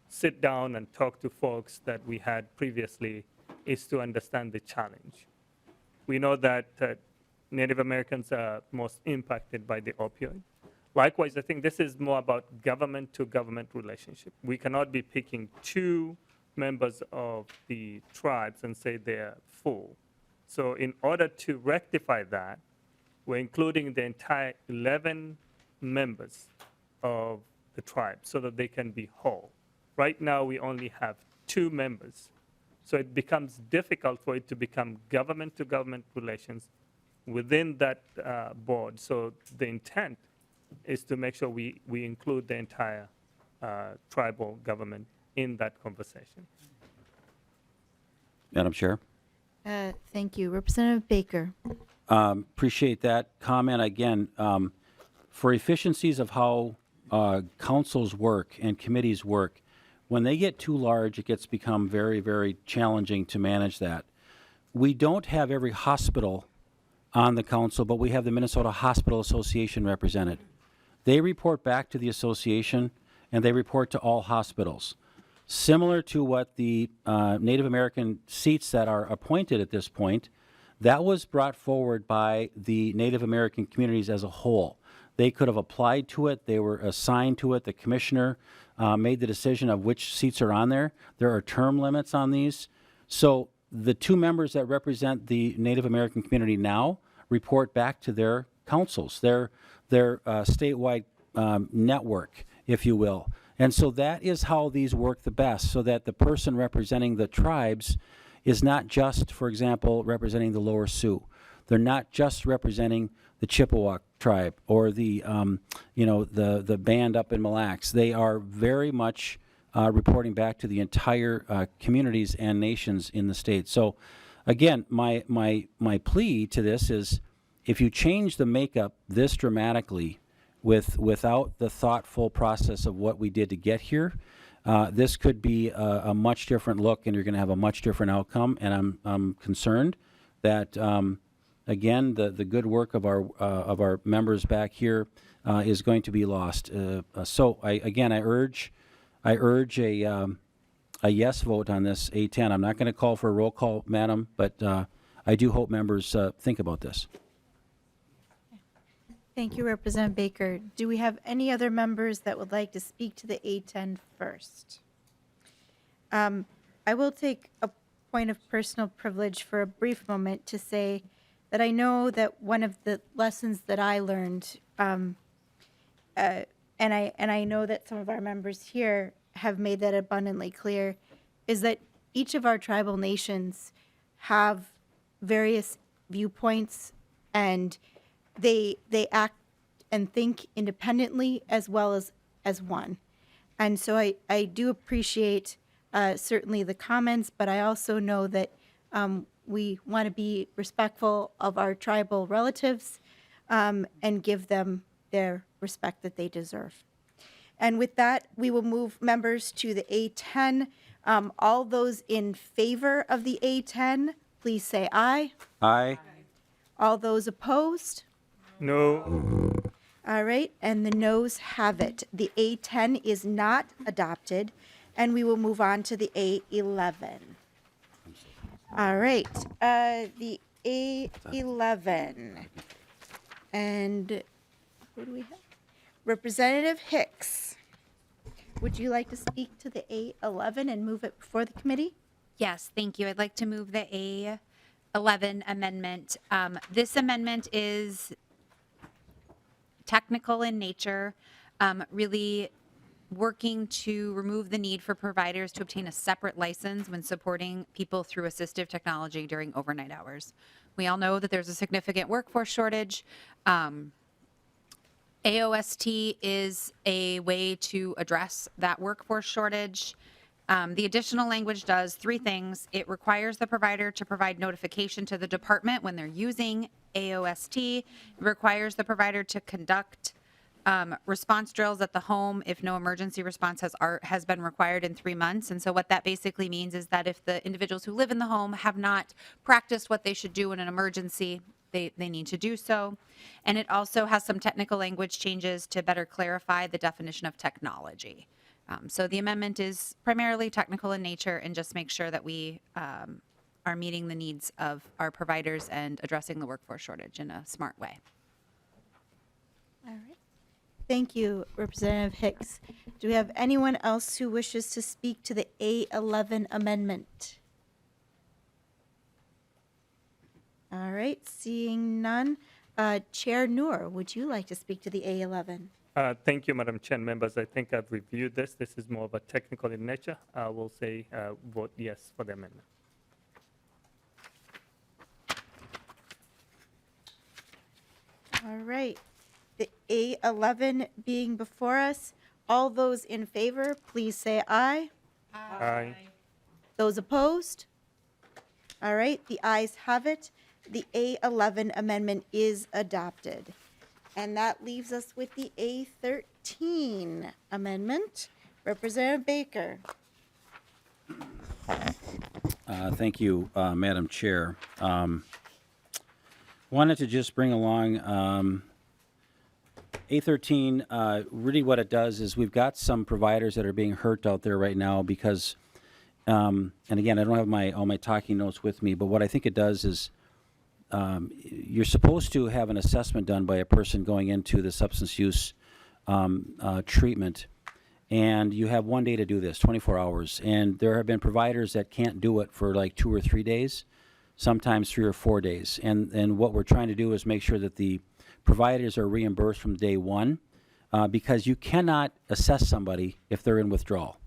sit down and talk to folks that we had previously, is to understand the challenge. We know that Native Americans are most impacted by the opioid. Likewise, I think this is more about government-to-government relationship. We cannot be picking 2 members of the tribes and say they're full. So in order to rectify that, we're including the entire 11 members of the tribe so that they can be whole. Right now, we only have 2 members. So it becomes difficult for it to become government-to-government relations within that board. So the intent is to make sure we include the entire tribal government in that conversation. Madam Chair. Thank you. Representative Baker. Appreciate that comment. Again, for efficiencies of how councils work and committees work, when they get too large, it gets become very, very challenging to manage that. We don't have every hospital on the council, but we have the Minnesota Hospital Association represented. They report back to the association, and they report to all hospitals. Similar to what the Native American seats that are appointed at this point, that was brought forward by the Native American communities as a whole. They could have applied to it. They were assigned to it. The commissioner made the decision of which seats are on there. There are term limits on these. So the two members that represent the Native American community now report back to their councils, their statewide network, if you will. And so that is how these work the best, so that the person representing the tribes is not just, for example, representing the Lower Sioux. They're not just representing the Chippewa tribe or the, the band up in Mille Lacs. They are very much reporting back to the entire communities and nations in the state. So, again, my plea to this is, if you change the makeup this dramatically without the thoughtful process of what we did to get here, this could be a much different look, and you're going to have a much different outcome. And I'm concerned that, again, the good work of our members back here is going to be lost. So I urge a yes vote on this A10. I'm not going to call for a roll call, Madam, but I do hope members think about this. Thank you, Representative Baker. Do we have any other members that would like to speak to the A10 first? I will take a point of personal privilege for a brief moment to say that I know that one of the lessons that I learned, and I know that some of our members here have made that abundantly clear, is that each of our tribal nations have various viewpoints, and they act and think independently as well as one. And so I do appreciate certainly the comments, but I also know that we want to be respectful of our tribal relatives and give them their respect that they deserve. And with that, we will move members to the A10. All those in favor of the A10, please say aye. Aye. All those opposed? No. All right, and the noes have it. The A10 is not adopted, and we will move on to the A11. All right, the A11. And who do we have? Representative Hicks, would you like to speak to the A11 and move it before the committee? Yes, thank you. I'd like to move the A11 amendment. This amendment is technical in nature, really working to remove the need for providers to obtain a separate license when supporting people through assistive technology during overnight hours. We all know that there's a significant workforce shortage. AOST is a way to address that workforce shortage. The additional language does three things. It requires the provider to provide notification to the department when they're using AOST. It requires the provider to conduct response drills at the home if no emergency response has been required in 3 months. And so what that basically means is that if the individuals who live in the home have not practiced what they should do in an emergency, they need to do so. And it also has some technical language changes to better clarify the definition of technology. So the amendment is primarily technical in nature and just make sure that we are meeting the needs of our providers and addressing the workforce shortage in a smart way. All right. Thank you, Representative Hicks. Do we have anyone else who wishes to speak to the A11 amendment? All right, seeing none. Chair Noor, would you like to speak to the A11? Thank you, Madam Chair, members. I think I've reviewed this. This is more of a technical in nature. I will say vote yes for the amendment. All right. The A11 being before us, all those in favor, please say aye. Aye. Those opposed? All right, the ayes have it. The A11 amendment is adopted. And that leaves us with the A13 amendment. Representative Baker. Thank you, Madam Chair. Wanted to just bring along A13. Really what it does is we've got some providers that are being hurt out there right now because, and again, I don't have all my talking notes with me, but what I think it does is you're supposed to have an assessment done by a person going into the substance use treatment, and you have 1 day to do this, 24 hours. And there have been providers that can't do it for like 2 or 3 days, sometimes 3 or 4 days. And what we're trying to do is make sure that the providers are reimbursed from day one, because you cannot assess somebody if they're in withdrawal.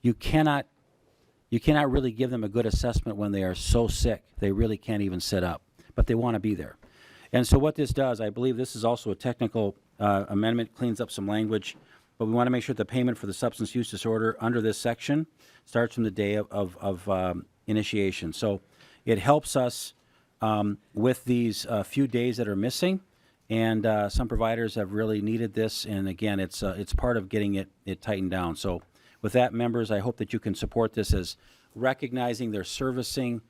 You cannot really give them a good assessment when they are so sick they really can't even sit up, but they want to be there. And so what this does, I believe this is also a technical amendment, cleans up some language, but we want to make sure the payment for the substance use disorder under this section starts from the day of initiation. So it helps us with these few days that are missing, and some providers have really needed this, and again, it's part of getting it tightened down. So with that, members, I hope that you can support this as recognizing they're servicing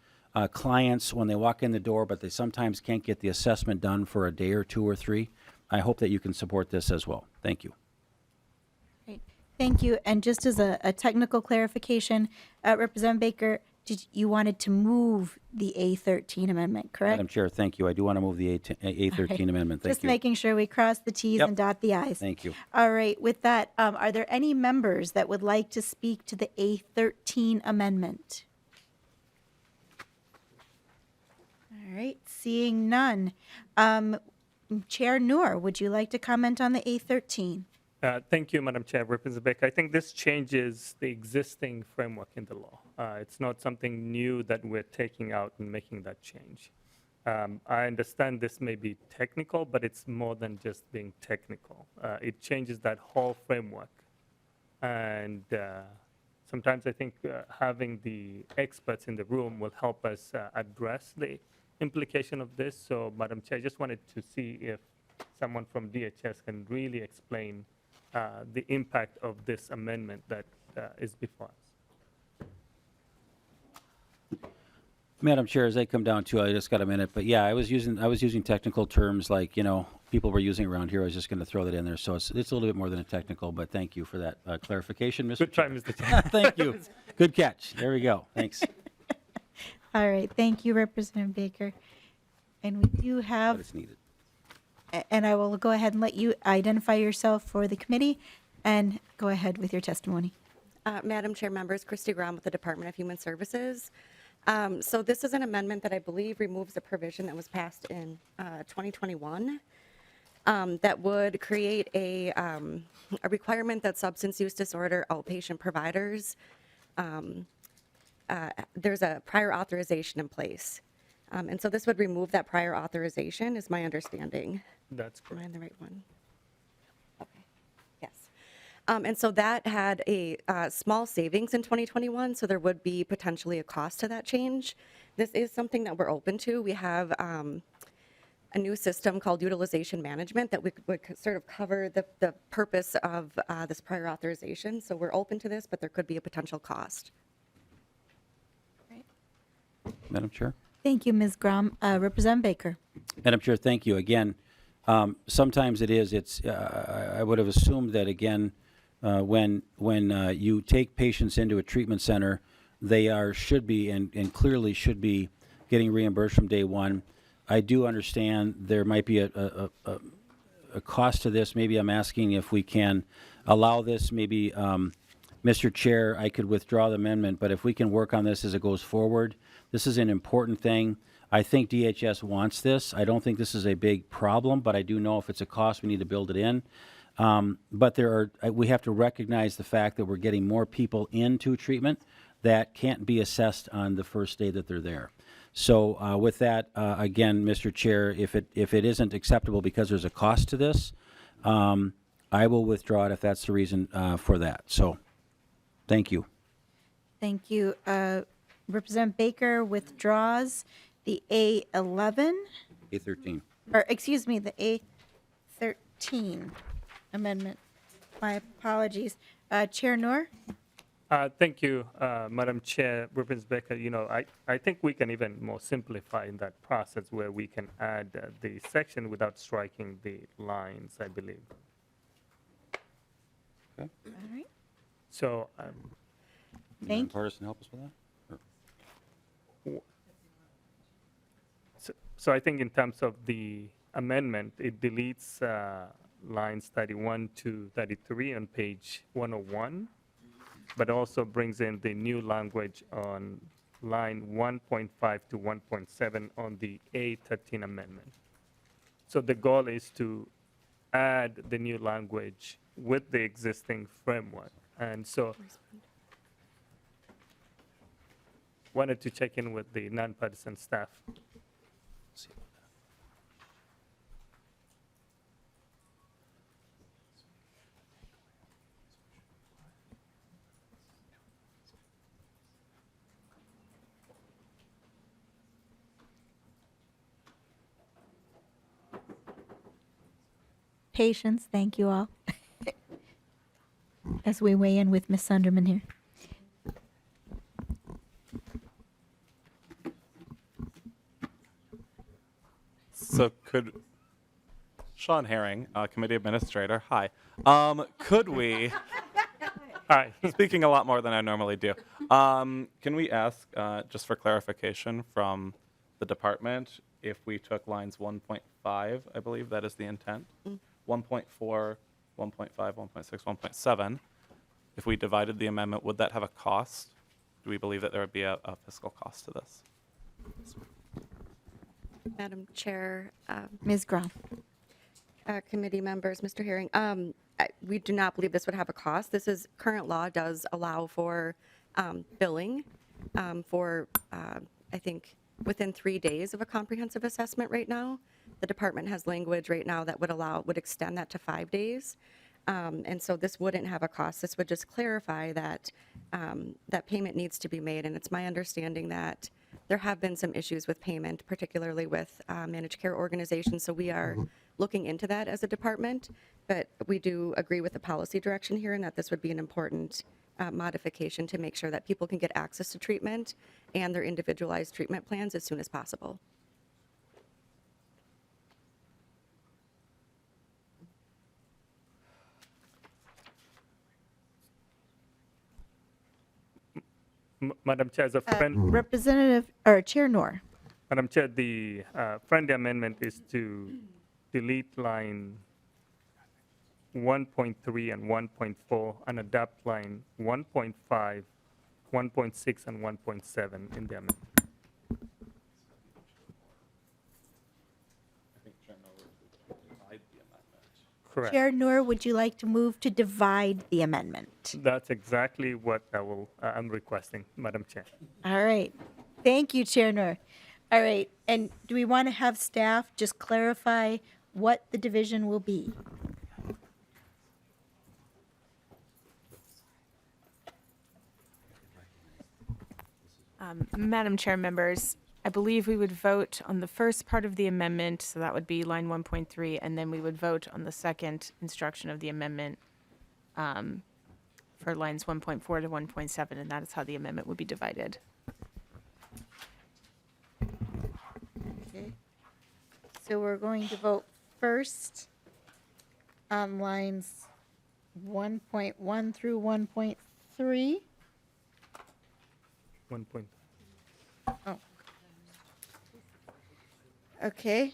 clients when they walk in the door, but they sometimes can't get the assessment done for a day or 2 or 3. I hope that you can support this as well. Thank you. Great. Thank you. And just as a technical clarification, Representative Baker, you wanted to move the A13 amendment, correct? Madam Chair, thank you. I do want to move the A13 All right. amendment. Thank Just you. making sure we cross the Ts Yep. and dot the Is. Thank you. All right. With that, are there any members that would like to speak to the A13 amendment? All right. Seeing none. Chair Noor, would you like to comment on the A13? Thank you, Madam Chair. Representative Baker, I think this changes the existing framework in the law. It's not something new that we're taking out and making that change. I understand this may be technical, but it's more than just being technical. It changes that whole framework. And sometimes I think having the experts in the room will help us address the implication of this. So, Madam Chair, I just wanted to see if someone from DHS can really explain the impact of this amendment that is before us. Madam Chair, as they come down to, I just got a minute, but yeah, I was using technical terms like, people were using around here. I was just going to throw that in there. So it's a little bit more than a technical, but thank you for that clarification, Mr. Good try, Chair. Mr. Chair. Thank you. Good catch. There we go. Thanks. All right. Thank you, Representative Baker. And we do But have, it's needed. and I will go ahead and let you identify yourself for the committee and go ahead with your testimony. Madam Chair, members, Christy Grom with the Department of Human Services. So this is an amendment that I believe removes a provision that was passed in 2021 that would create a requirement that substance use disorder outpatient providers, there's a prior authorization in place. And so this would remove that prior authorization, is my understanding. That's Am I correct. in the right one? Okay, yes. And so that had a small savings in 2021, so there would be potentially a cost to that change. This is something that we're open to. We have a new system called utilization management that would sort of cover the purpose of this prior authorization. So we're open to this, but there could be a potential cost. Madam Chair? Thank you, Ms. Grom. Representative Baker. Madam Chair, thank you. Again, sometimes I would have assumed that, again, when you take patients into a treatment center, they should be and clearly should be getting reimbursed from day one. I do understand there might be a cost to this. Maybe I'm asking if we can allow this. Maybe, Mr. Chair, I could withdraw the amendment, but if we can work on this as it goes forward, this is an important thing. I think DHS wants this. I don't think this is a big problem, but I do know if it's a cost, we need to build it in. But we have to recognize the fact that we're getting more people into treatment that can't be assessed on the first day that they're there. So with that, again, Mr. Chair, if it isn't acceptable because there's a cost to this, I will withdraw it if that's the reason for that. So thank you. Thank you. Representative Baker withdraws the A11, A13. or excuse me, the A13 amendment. My apologies. Chair Noor? Thank you, Madam Chair, Representative Baker. You know, I think we can even more simplify in that process where we can add the section without striking the lines, I believe. All right. So Thank you. Partisan help us with that? Or- So I think in terms of the amendment, it deletes lines 31 to 33 on page 101, but also brings in the new language on line 1.5 to 1.7 on the A13 amendment. So the goal is to add the new language with the existing framework. And so wanted to check in with the nonpartisan staff. Patience, thank you all. As we weigh in with Ms. Sunderman here. So could, Sean Herring, Committee Administrator, hi. Could we, Hi. speaking a lot more than I normally do, can we ask, just for clarification from the department, if we took lines 1.5, I believe that is the intent, 1.4, 1.5, 1.6, 1.7, if we divided the amendment, would that have a cost? Do we believe that there would be a fiscal cost to this? Madam Chair, Ms. Grau. committee members, Mr. Herring, we do not believe this would have a cost. Current law does allow for billing for, I think, within 3 days of a comprehensive assessment right now. The department has language right now that would extend that to 5 days. And so this wouldn't have a cost. This would just clarify that that payment needs to be made. And it's my understanding that there have been some issues with payment, particularly with managed care organizations. So we are looking into that as a department. But we do agree with the policy direction here and that this would be an important modification to make sure that people can get access to treatment and their individualized treatment plans as soon as possible. Madam Chair, as a friend, Representative, or Chair Noor. Madam Chair, the friendly amendment is to delete line 1.3 and 1.4 and adopt line 1.5, 1.6, and 1.7 in the amendment. Correct. Chair Noor, would you like to move to divide the amendment? That's exactly what I'm requesting, Madam Chair. All right. Thank you, Chair Noor. All right. And do we want to have staff just clarify what the division will be? Madam Chair, members, I believe we would vote on the first part of the amendment, so that would be line 1.3, and then we would vote on the second instruction of the amendment for lines 1.4 to 1.7, and that is how the amendment would be divided. Okay. So we're going to vote first on lines 1.1 through 1.3. 1 point. Oh. Okay.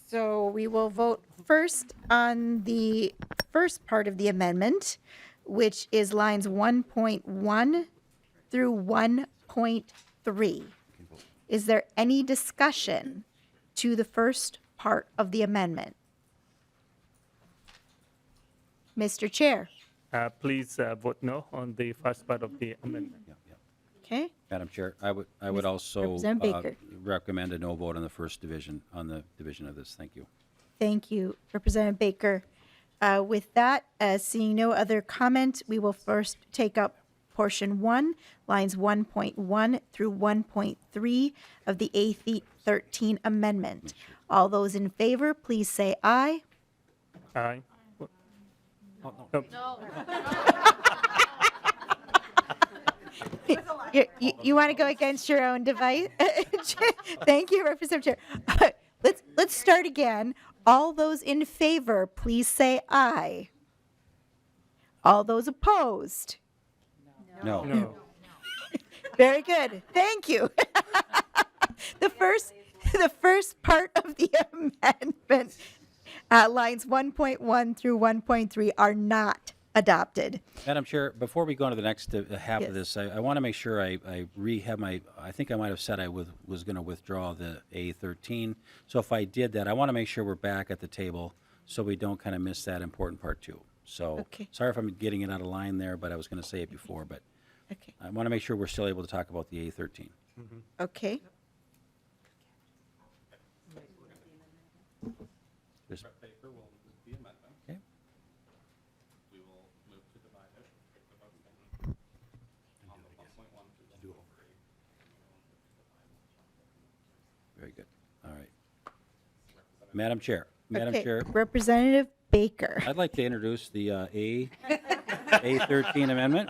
So we will vote first on the first part of the amendment, which is lines 1.1 through 1.3. Is there any discussion to the first part of the amendment? Mr. Chair. Please vote no on the first part of the amendment. Okay. Madam Chair, I would also Representative Baker. recommend a no vote on the first division, on the division of this. Thank you. Thank you, Representative Baker. With that, seeing no other comment, we will first take up portion 1, lines 1.1 through 1.3 of the A13 amendment. All those in favor, please say aye. Aye. You want to go against your own device? Thank you, Representative Chair. Let's start again. All those in favor, please say aye. All those opposed? No. No. Very good. Thank you. The first part of the amendment, lines 1.1 through 1.3 are not adopted. Madam Chair, before we go on to the next half Yes. of this, I want to make sure I rehab I think I might have said I was going to withdraw the A13. So if I did that, I want to make sure we're back at the table so we don't kind of miss that important part too. So Okay. sorry if I'm getting it out of line there, but I was going to say it before, but Okay. I want to make sure we're still able to talk about the A13. Okay. There's- Baker will move the amendment. Okay. We will move to divide it. Take the vote on the 1.1 through 1.3. Very good. All right. Madam Chair. Madam Okay. Chair, Representative Baker. I'd like to introduce the A13 amendment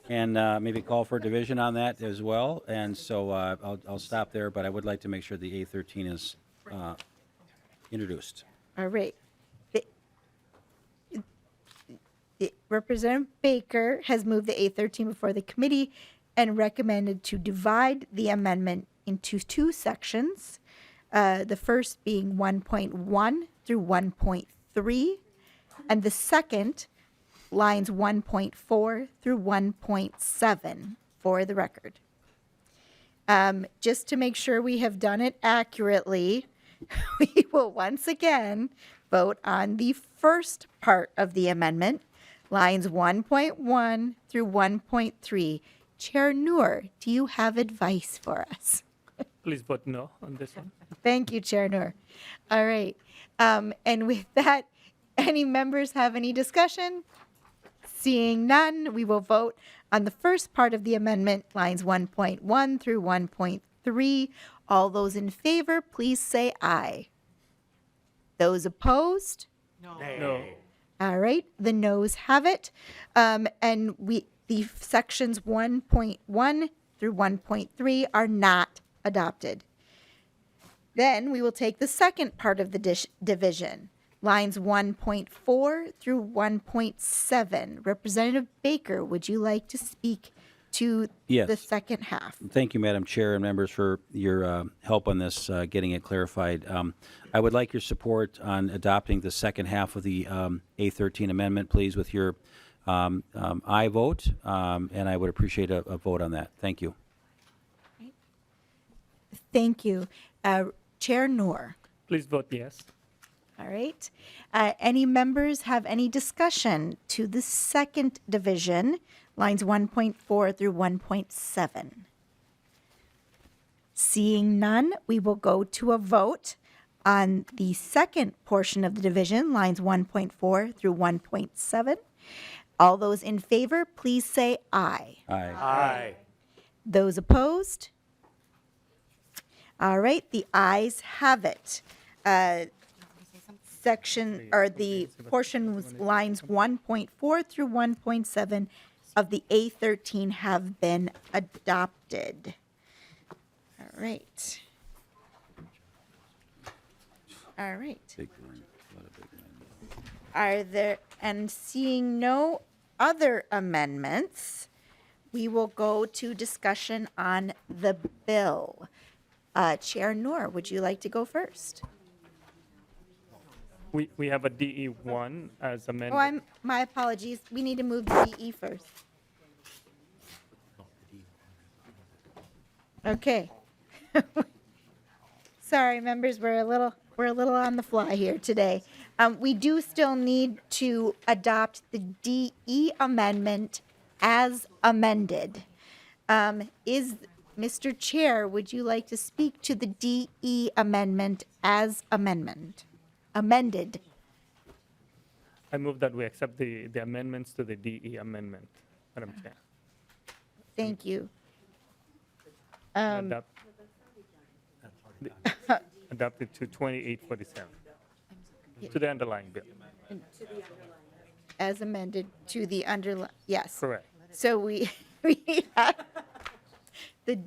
and maybe call for a division on that as well. And so I'll stop there, but I would like to make sure the A13 is introduced. All right. Representative Baker has moved the A13 before the committee and recommended to divide the amendment into two sections. The first being 1.1 through 1.3, and the second, lines 1.4 through 1.7 for the record. Just to make sure we have done it accurately, we will once again vote on the first part of the amendment, lines 1.1 through 1.3. Chair Noor, do you have advice for us? Please vote no on this one. Thank you, Chair Noor. All right. And with that, any members have any discussion? Seeing none, we will vote on the first part of the amendment, lines 1.1 through 1.3. All those in favor, please say aye. Those opposed? No. All right, the noes have it. And the sections 1.1 through 1.3 are not adopted. Then we will take the second part of the division, lines 1.4 through 1.7. Representative Baker, would you like to speak to Yes. the second half? Thank you, Madam Chair and members, for your help on this, getting it clarified. I would like your support on adopting the second half of the A13 amendment, please, with your aye vote, and I would appreciate a vote on that. Thank you. Thank you. Chair Noor. Please vote yes. All right. Any members have any discussion to the second division, lines 1.4 through 1.7? Seeing none, we will go to a vote on the second portion of the division, lines 1.4 through 1.7. All those in favor, please say aye. Aye. Aye. Those opposed? All right, the ayes have it. Section, or the portion was lines 1.4 through 1.7 of the A13 have been adopted. All right. All right. Big one. A lot of big ones. Are there, and seeing no other amendments, we will go to discussion on the bill. Chair Noor, would you like to go first? We have a DE1 as amended. Oh, my apologies. We need to move the DE first. Okay. Sorry, members, we're a little on the fly here today. We do still need to adopt the DE amendment as amended. Mr. Chair, would you like to speak to the DE amendment as amended? I move that we accept the amendments to the DE amendment, Madam Chair. Thank you. Adopt- Adopted to 2847, to the underlying bill. As amended to the underlying, yes. Correct. So we have the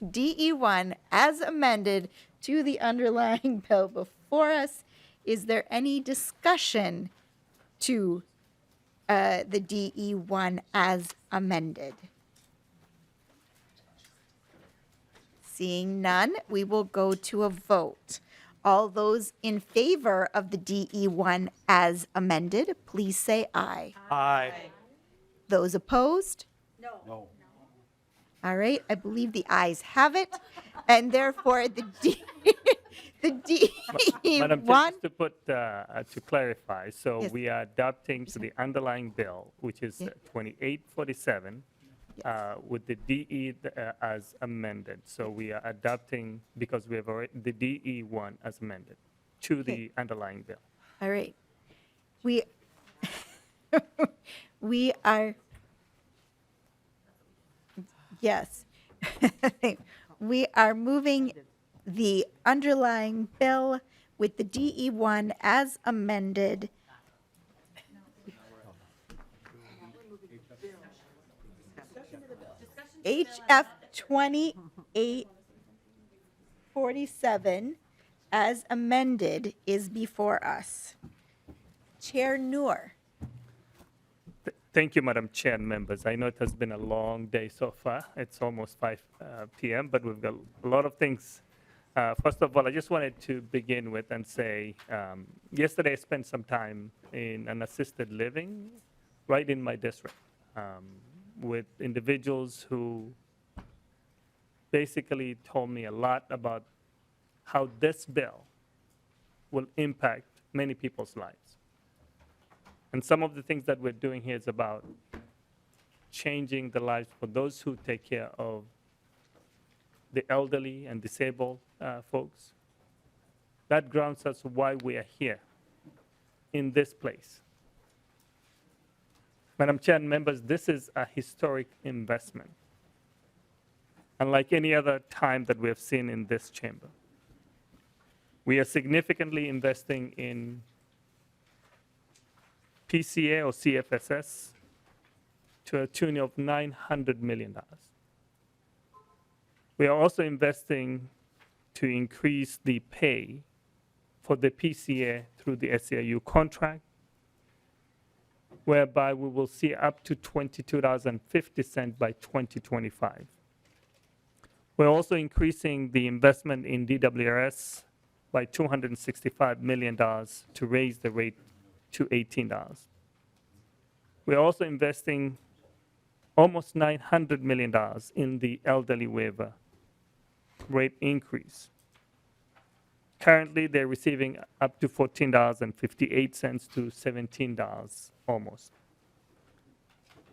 DE1 as amended to the underlying bill before us. Is there any discussion to the DE1 as amended? Seeing none, we will go to a vote. All those in favor of the DE1 as amended, please say aye. Aye. Those opposed? No. All right, I believe the ayes have it, and therefore the Madam Chair, DE1, just to put, to clarify, so Yes. we are adopting to the underlying bill, which is Yeah. 2847, with the DE as amended. So we are adopting, because we have already, the DE1 as amended to the underlying bill. all right. We, we are, yes. We are moving the underlying bill with the DE1 as amended. HF 2847 as amended is before us. Chair Noor. Thank you, Madam Chair and members. I know it has been a long day so far. It's almost 5 p.m., but we've got a lot of things. First of all, I just wanted to begin with and say, yesterday I spent some time in an assisted living right in my district with individuals who basically told me a lot about how this bill will impact many people's lives. And some of the things that we're doing here is about changing the lives for those who take care of the elderly and disabled folks. That grounds us why we are here in this place. Madam Chair and members, this is a historic investment, unlike any other time that we have seen in this chamber. We are significantly investing in PCA or CFSS to a tune of $900 million. We are also investing to increase the pay for the PCA through the SEIU contract, whereby we will see up to $22.50 by 2025. We're also increasing the investment in DWRS by $265 million to raise the rate to $18. We're also investing almost $900 million in the elderly waiver rate increase. Currently, they're receiving up to $14.58 to $17 almost.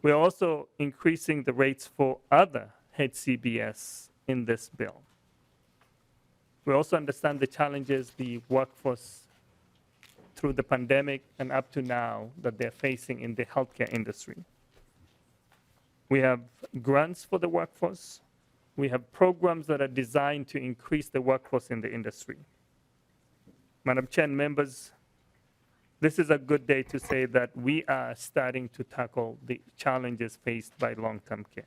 We're also increasing the rates for other HCBS in this bill. We also understand the challenges the workforce through the pandemic and up to now that they're facing in the healthcare industry. We have grants for the workforce. We have programs that are designed to increase the workforce in the industry. Madam Chair and members, this is a good day to say that we are starting to tackle the challenges faced by long-term care.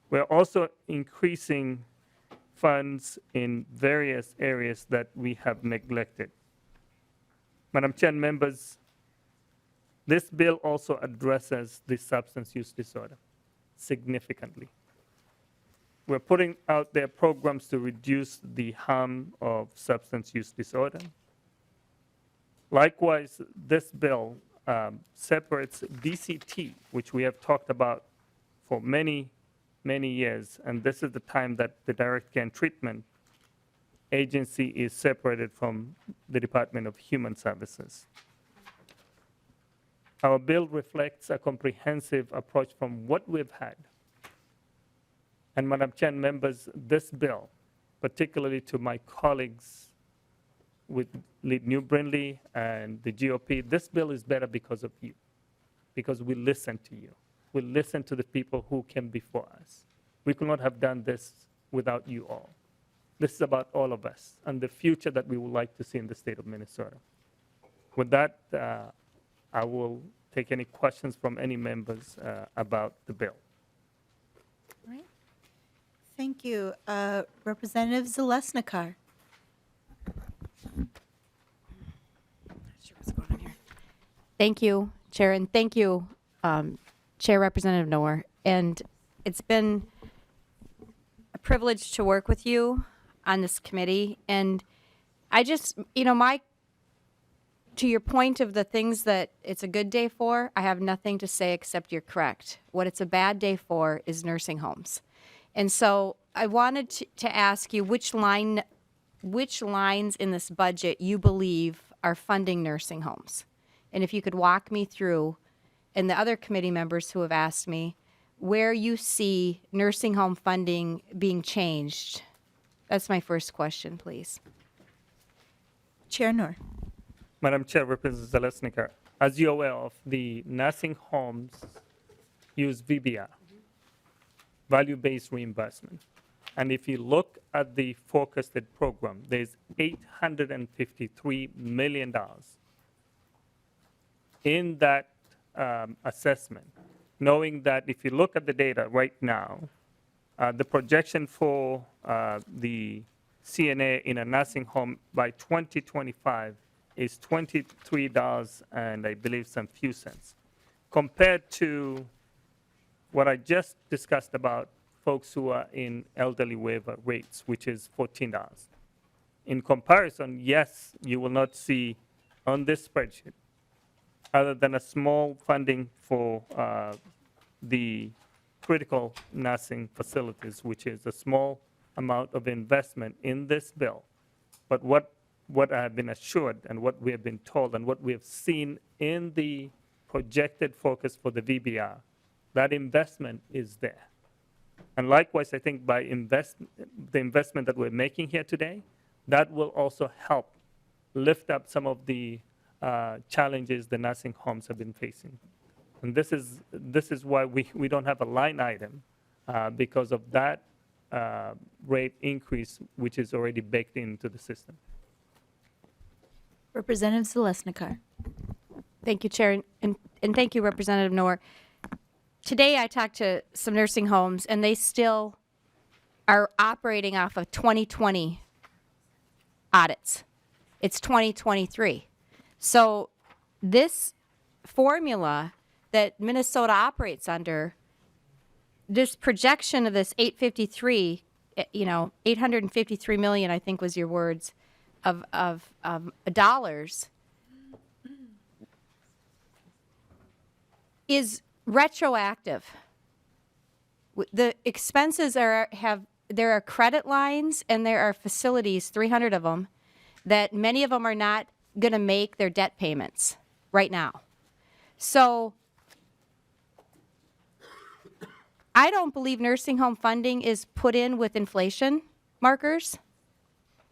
We're also increasing funds in various areas that we have neglected. Madam Chair and members, this bill also addresses the substance use disorder significantly. We're putting out there programs to reduce the harm of substance use disorder. Likewise, this bill separates DCT, which we have talked about for many, many years, and this is the time that the Direct Care and Treatment Agency is separated from the Department of Human Services. Our bill reflects a comprehensive approach from what we've had. And Madam Chair and members, this bill, particularly to my colleagues with Lead New Brindley and the GOP, this bill is better because of you, because we listen to you. we listened to the people who came before us. We could not have done this without you all. This is about all of us and the future that we would like to see in the state of Minnesota. With that, I will take any questions from any members about the bill. All right. Thank you. Representative Zalesnikar. Thank you, Chair, and thank you, Chair Representative Noor. And it's been a privilege to work with you on this committee. And I just, to your point of the things that it's a good day for, I have nothing to say except you're correct. What it's a bad day for is nursing homes. And so I wanted to ask you which lines in this budget you believe are funding nursing homes. And if you could walk me through, and the other committee members who have asked me, where you see nursing home funding being changed. That's my first question, please. Chair Noor. Madam Chair, Representative Zalesnikar, as you're aware of, the nursing homes use VBR, value-based reimbursement. And if you look at the forecasted program, there's $853 million in that assessment, knowing that if you look at the data right now, the projection for the CNA in a nursing home by 2025 is $23 and I believe some few cents, compared to what I just discussed about folks who are in elderly waiver rates, which is $14. In comparison, yes, you will not see on this spreadsheet, other than a small funding for the critical nursing facilities, which is a small amount of investment in this bill. But what I have been assured and what we have been told and what we have seen in the projected focus for the VBR, that investment is there. And likewise, I think by the investment that we're making here today, that will also help lift up some of the challenges the nursing homes have been facing. And this is why we don't have a line item because of that rate increase, which is already baked into the system. Representative Zalesnikar. Thank you, Chair, and thank you, Representative Noor. Today I talked to some nursing homes, and they still are operating off of 2020 audits. It's 2023. So this formula that Minnesota operates under, this projection of this 853 million, I think was your words, of dollars, is retroactive. The expenses there are credit lines and there are facilities, 300 of them, that many of them are not going to make their debt payments right now. So I don't believe nursing home funding is put in with inflation markers.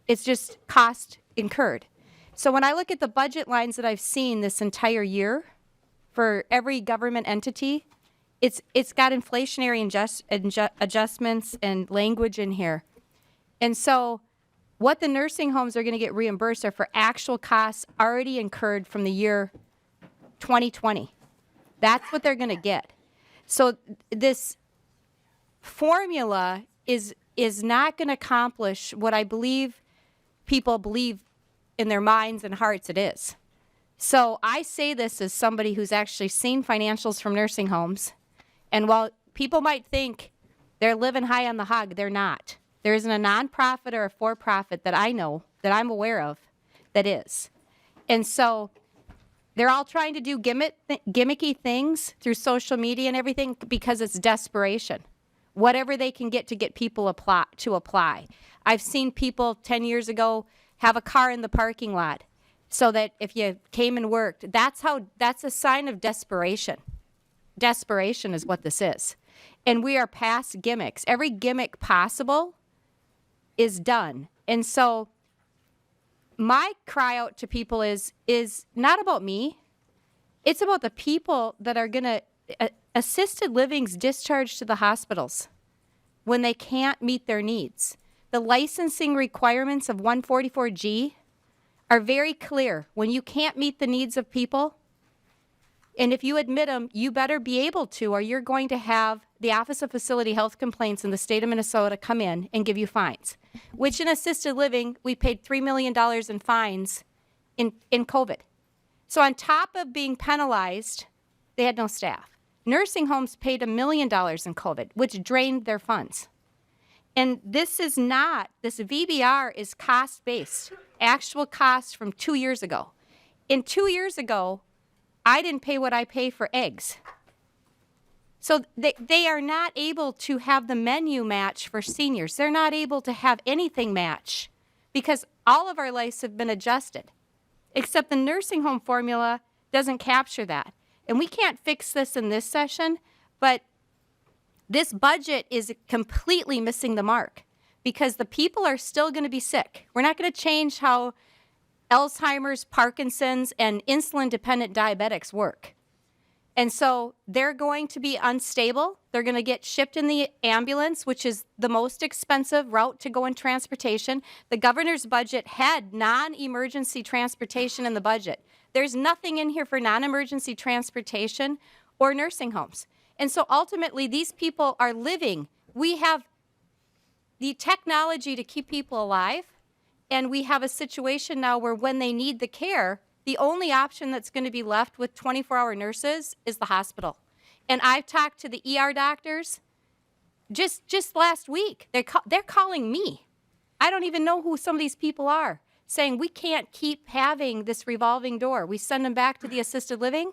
It's just cost incurred. So when I look at the budget lines that I've seen this entire year for every government entity, it's got inflationary adjustments and language in here. And so what the nursing homes are going to get reimbursed are for actual costs already incurred from the year 2020. That's what they're going to get. So this formula is not going to accomplish what I believe people believe in their minds and hearts it is. So I say this as somebody who's actually seen financials from nursing homes. And while people might think they're living high on the hog, they're not. There isn't a nonprofit or a for-profit that I know, that I'm aware of, that is. And so they're all trying to do gimmicky things through social media and everything because it's desperation. Whatever they can get to get people to apply. I've seen people 10 years ago have a car in the parking lot so that if you came and worked, that's a sign of desperation. Desperation is what this is. And we are past gimmicks. Every gimmick possible is done. And so my cry out to people is not about me. It's about the people that are going to assisted living's discharged to the hospitals when they can't meet their needs. The licensing requirements of 144G are very clear. When you can't meet the needs of people, and if you admit them, you better be able to, or you're going to have the Office of Facility Health Complaints in the state of Minnesota come in and give you fines, which in assisted living, we paid $3 million in fines in COVID. So on top of being penalized, they had no staff. Nursing homes paid $1 million in COVID, which drained their funds. And this VBR is cost-based, actual cost from 2 years ago. In 2 years ago, I didn't pay what I pay for eggs. So they are not able to have the menu match for seniors. They're not able to have anything match because all of our lists have been adjusted, except the nursing home formula doesn't capture that. And we can't fix this in this session, but this budget is completely missing the mark because the people are still going to be sick. We're not going to change how Alzheimer's, Parkinson's, and insulin-dependent diabetics work. And so they're going to be unstable. They're going to get shipped in the ambulance, which is the most expensive route to go in transportation. The governor's budget had non-emergency transportation in the budget. There's nothing in here for non-emergency transportation or nursing homes. And so ultimately, these people are living. We have the technology to keep people alive, and we have a situation now where when they need the care, the only option that's going to be left with 24-hour nurses is the hospital. And I've talked to the ER doctors just last week. They're calling me. I don't even know who some of these people are, saying we can't keep having this revolving door. We send them back to the assisted living,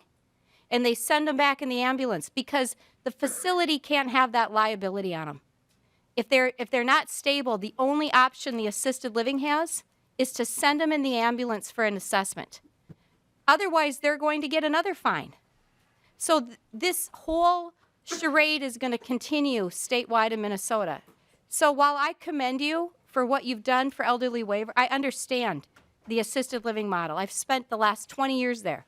and they send them back in the ambulance because the facility can't have that liability on them. If they're not stable, the only option the assisted living has is to send them in the ambulance for an assessment. Otherwise, they're going to get another fine. So this whole charade is going to continue statewide in Minnesota. So while I commend you for what you've done for elderly waiver, I understand the assisted living model. I've spent the last 20 years there.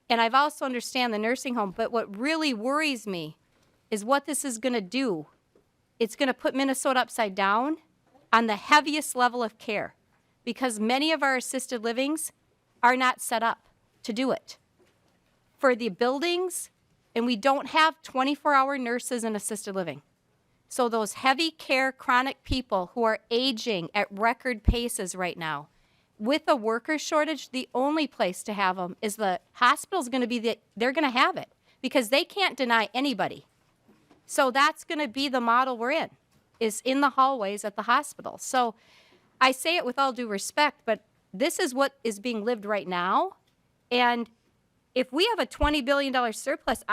And I've also understand the nursing home. But what really worries me is what this is going to do. It's going to put Minnesota upside down on the heaviest level of care because many of our assisted livings are not set up to do it. For the buildings, and we don't have 24-hour nurses in assisted living. So those heavy care chronic people who are aging at record paces right now, with a worker shortage, the only place to have them is the hospital's going to be they're going to have it because they can't deny anybody. So that's going to be the model we're in, is in the hallways at the hospital. So I say it with all due respect, but this is what is being lived right now. And if we have a $20 billion surplus,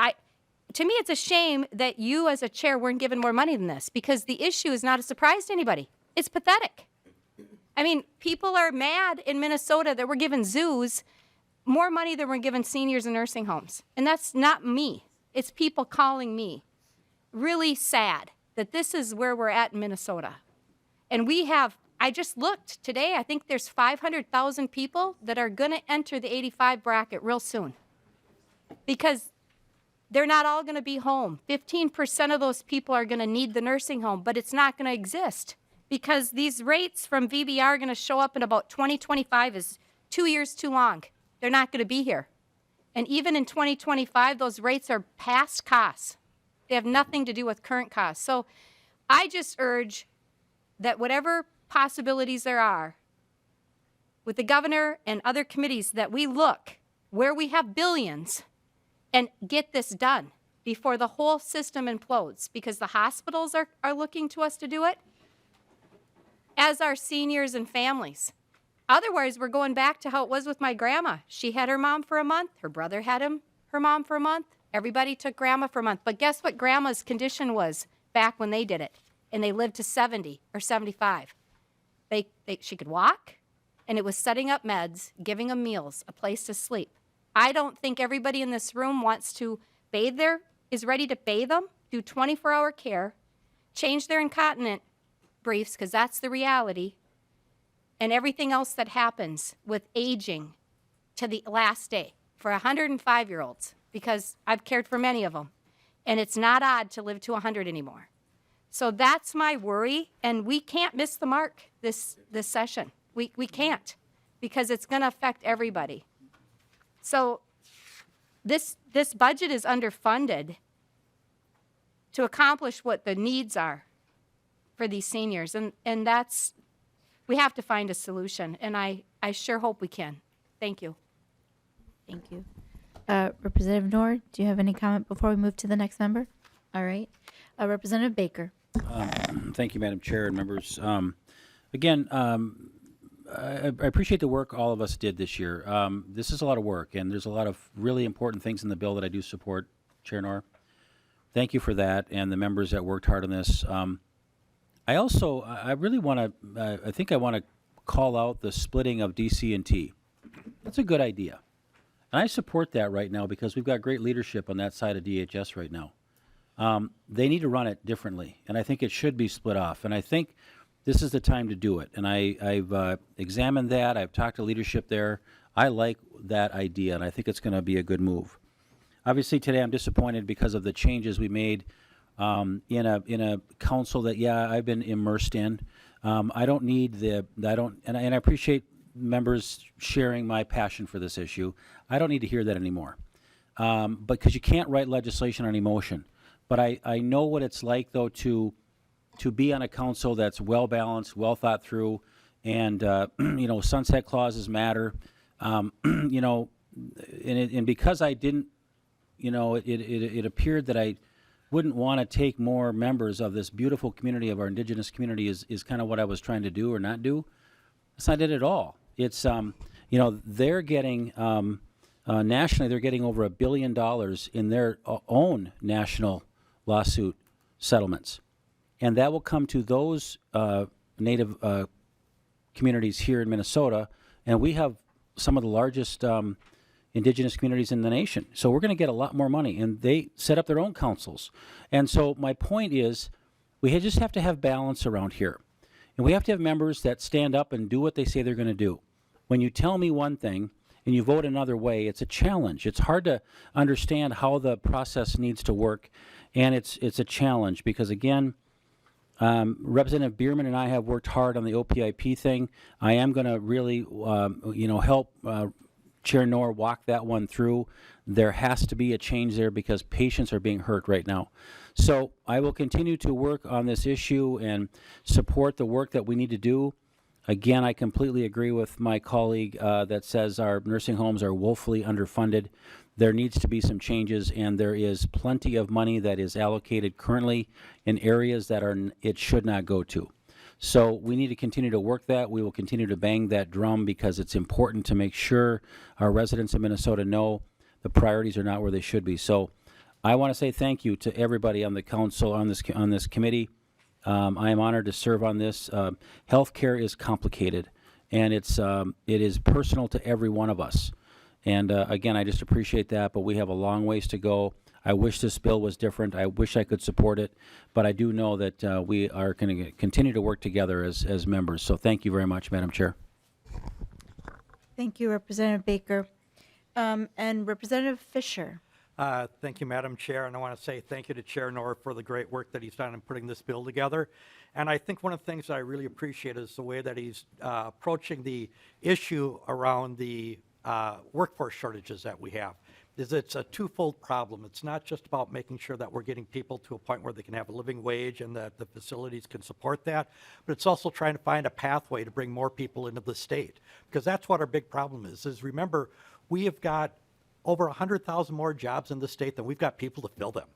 to me it's a shame that you as a chair weren't given more money than this because the issue is not a surprise to anybody. It's pathetic. I mean, people are mad in Minnesota that we're giving zoos more money than we're giving seniors and nursing homes. And that's not me. It's people calling me. Really sad that this is where we're at in Minnesota. And I just looked today, I think there's 500,000 people that are going to enter the 85 bracket real soon because they're not all going to be home. 15% of those people are going to need the nursing home, but it's not going to exist because these rates from VBR are going to show up in about 2025 is 2 years too long. They're not going to be here. And even in 2025, those rates are past costs. They have nothing to do with current costs. So I just urge that whatever possibilities there are with the governor and other committees that we look where we have billions and get this done before the whole system implodes because the hospitals are looking to us to do it, as are seniors and families. Otherwise, we're going back to how it was with my grandma. She had her mom for a month. Her brother had her mom for a month. Everybody took grandma for a month. But guess what grandma's condition was back when they did it? And they lived to 70 or 75. She could walk, and it was setting up meds, giving them meals, a place to sleep. I don't think everybody in this room wants to is ready to bathe them, do 24-hour care, change their incontinent briefs, because that's the reality, and everything else that happens with aging to the last day for 105-year-olds, because I've cared for many of them. And it's not odd to live to 100 anymore. So that's my worry, and we can't miss the mark this session. We can't, because it's going to affect everybody. So this budget is underfunded to accomplish what the needs are for these seniors, and that's, we have to find a solution, and I sure hope we can. Thank you. Thank you. Representative Noor, do you have any comment before we move to the next member? All right. Representative Baker. Thank you, Madam Chair and members. Again, I appreciate the work all of us did this year. This is a lot of work, and there's a lot of really important things in the bill that I do support, Chair Noor. Thank you for that, and the members that worked hard on this. I also, I really want to, I think I want to call out the splitting of DC&T. That's a good idea. And I support that right now because we've got great leadership on that side of DHS right now. They need to run it differently, and I think it should be split off. And I think this is the time to do it. And I've examined that. I've talked to leadership there. I like that idea, and I think it's going to be a good move. Obviously, today I'm disappointed because of the changes we made in a council that, yeah, I've been immersed in. I don't need the, and I appreciate members sharing my passion for this issue. I don't need to hear that anymore. But because you can't write legislation on emotion. But I know what it's like, though, to be on a council that's well-balanced, well-thought through, and, you know, sunset clauses matter. You know, and because I didn't, you know, it appeared that I wouldn't want to take more members of this beautiful community of our indigenous community is kind of what I was trying to do or not do. That's not it at all. It's, you know, they're getting, nationally, they're getting over $1 billion in their own national lawsuit settlements. And that will come to those Native communities here in Minnesota. And we have some of the largest indigenous communities in the nation. So we're going to get a lot more money. And they set up their own councils. And so my point is, we just have to have balance around here. And we have to have members that stand up and do what they say they're going to do. When you tell me one thing and you vote another way, it's a challenge. It's hard to understand how the process needs to work. And it's a challenge because, again, Representative Bierman and I have worked hard on the OPIP thing. I am going to really, you know, help Chair Noor walk that one through. There has to be a change there because patients are being hurt right now. So I will continue to work on this issue and support the work that we need to do. Again, I completely agree with my colleague that says our nursing homes are woefully underfunded. There needs to be some changes, and there is plenty of money that is allocated currently in areas that it should not go to. So we need to continue to work that. We will continue to bang that drum because it's important to make sure our residents of Minnesota know the priorities are not where they should be. So I want to say thank you to everybody on the council, on this committee. I am honored to serve on this. Healthcare is complicated, and it is personal to every one of us. And again, I just appreciate that, but we have a long ways to go. I wish this bill was different. I wish I could support it, but I do know that we are going to continue to work together as members. So thank you very much, Madam Chair. Thank you, Representative Baker. And Representative Fisher. Thank you, Madam Chair, and I want to say thank you to Chair Noor for the great work that he's done in putting this bill together. And I think one of the things that I really appreciate is the way that he's approaching the issue around the workforce shortages that we have. It's a twofold problem. It's not just about making sure that we're getting people to a point where they can have a living wage and that the facilities can support that, but it's also trying to find a pathway to bring more people into the state, because that's what our big problem is remember, we have got over 100,000 more jobs in the state than we've got people to fill them.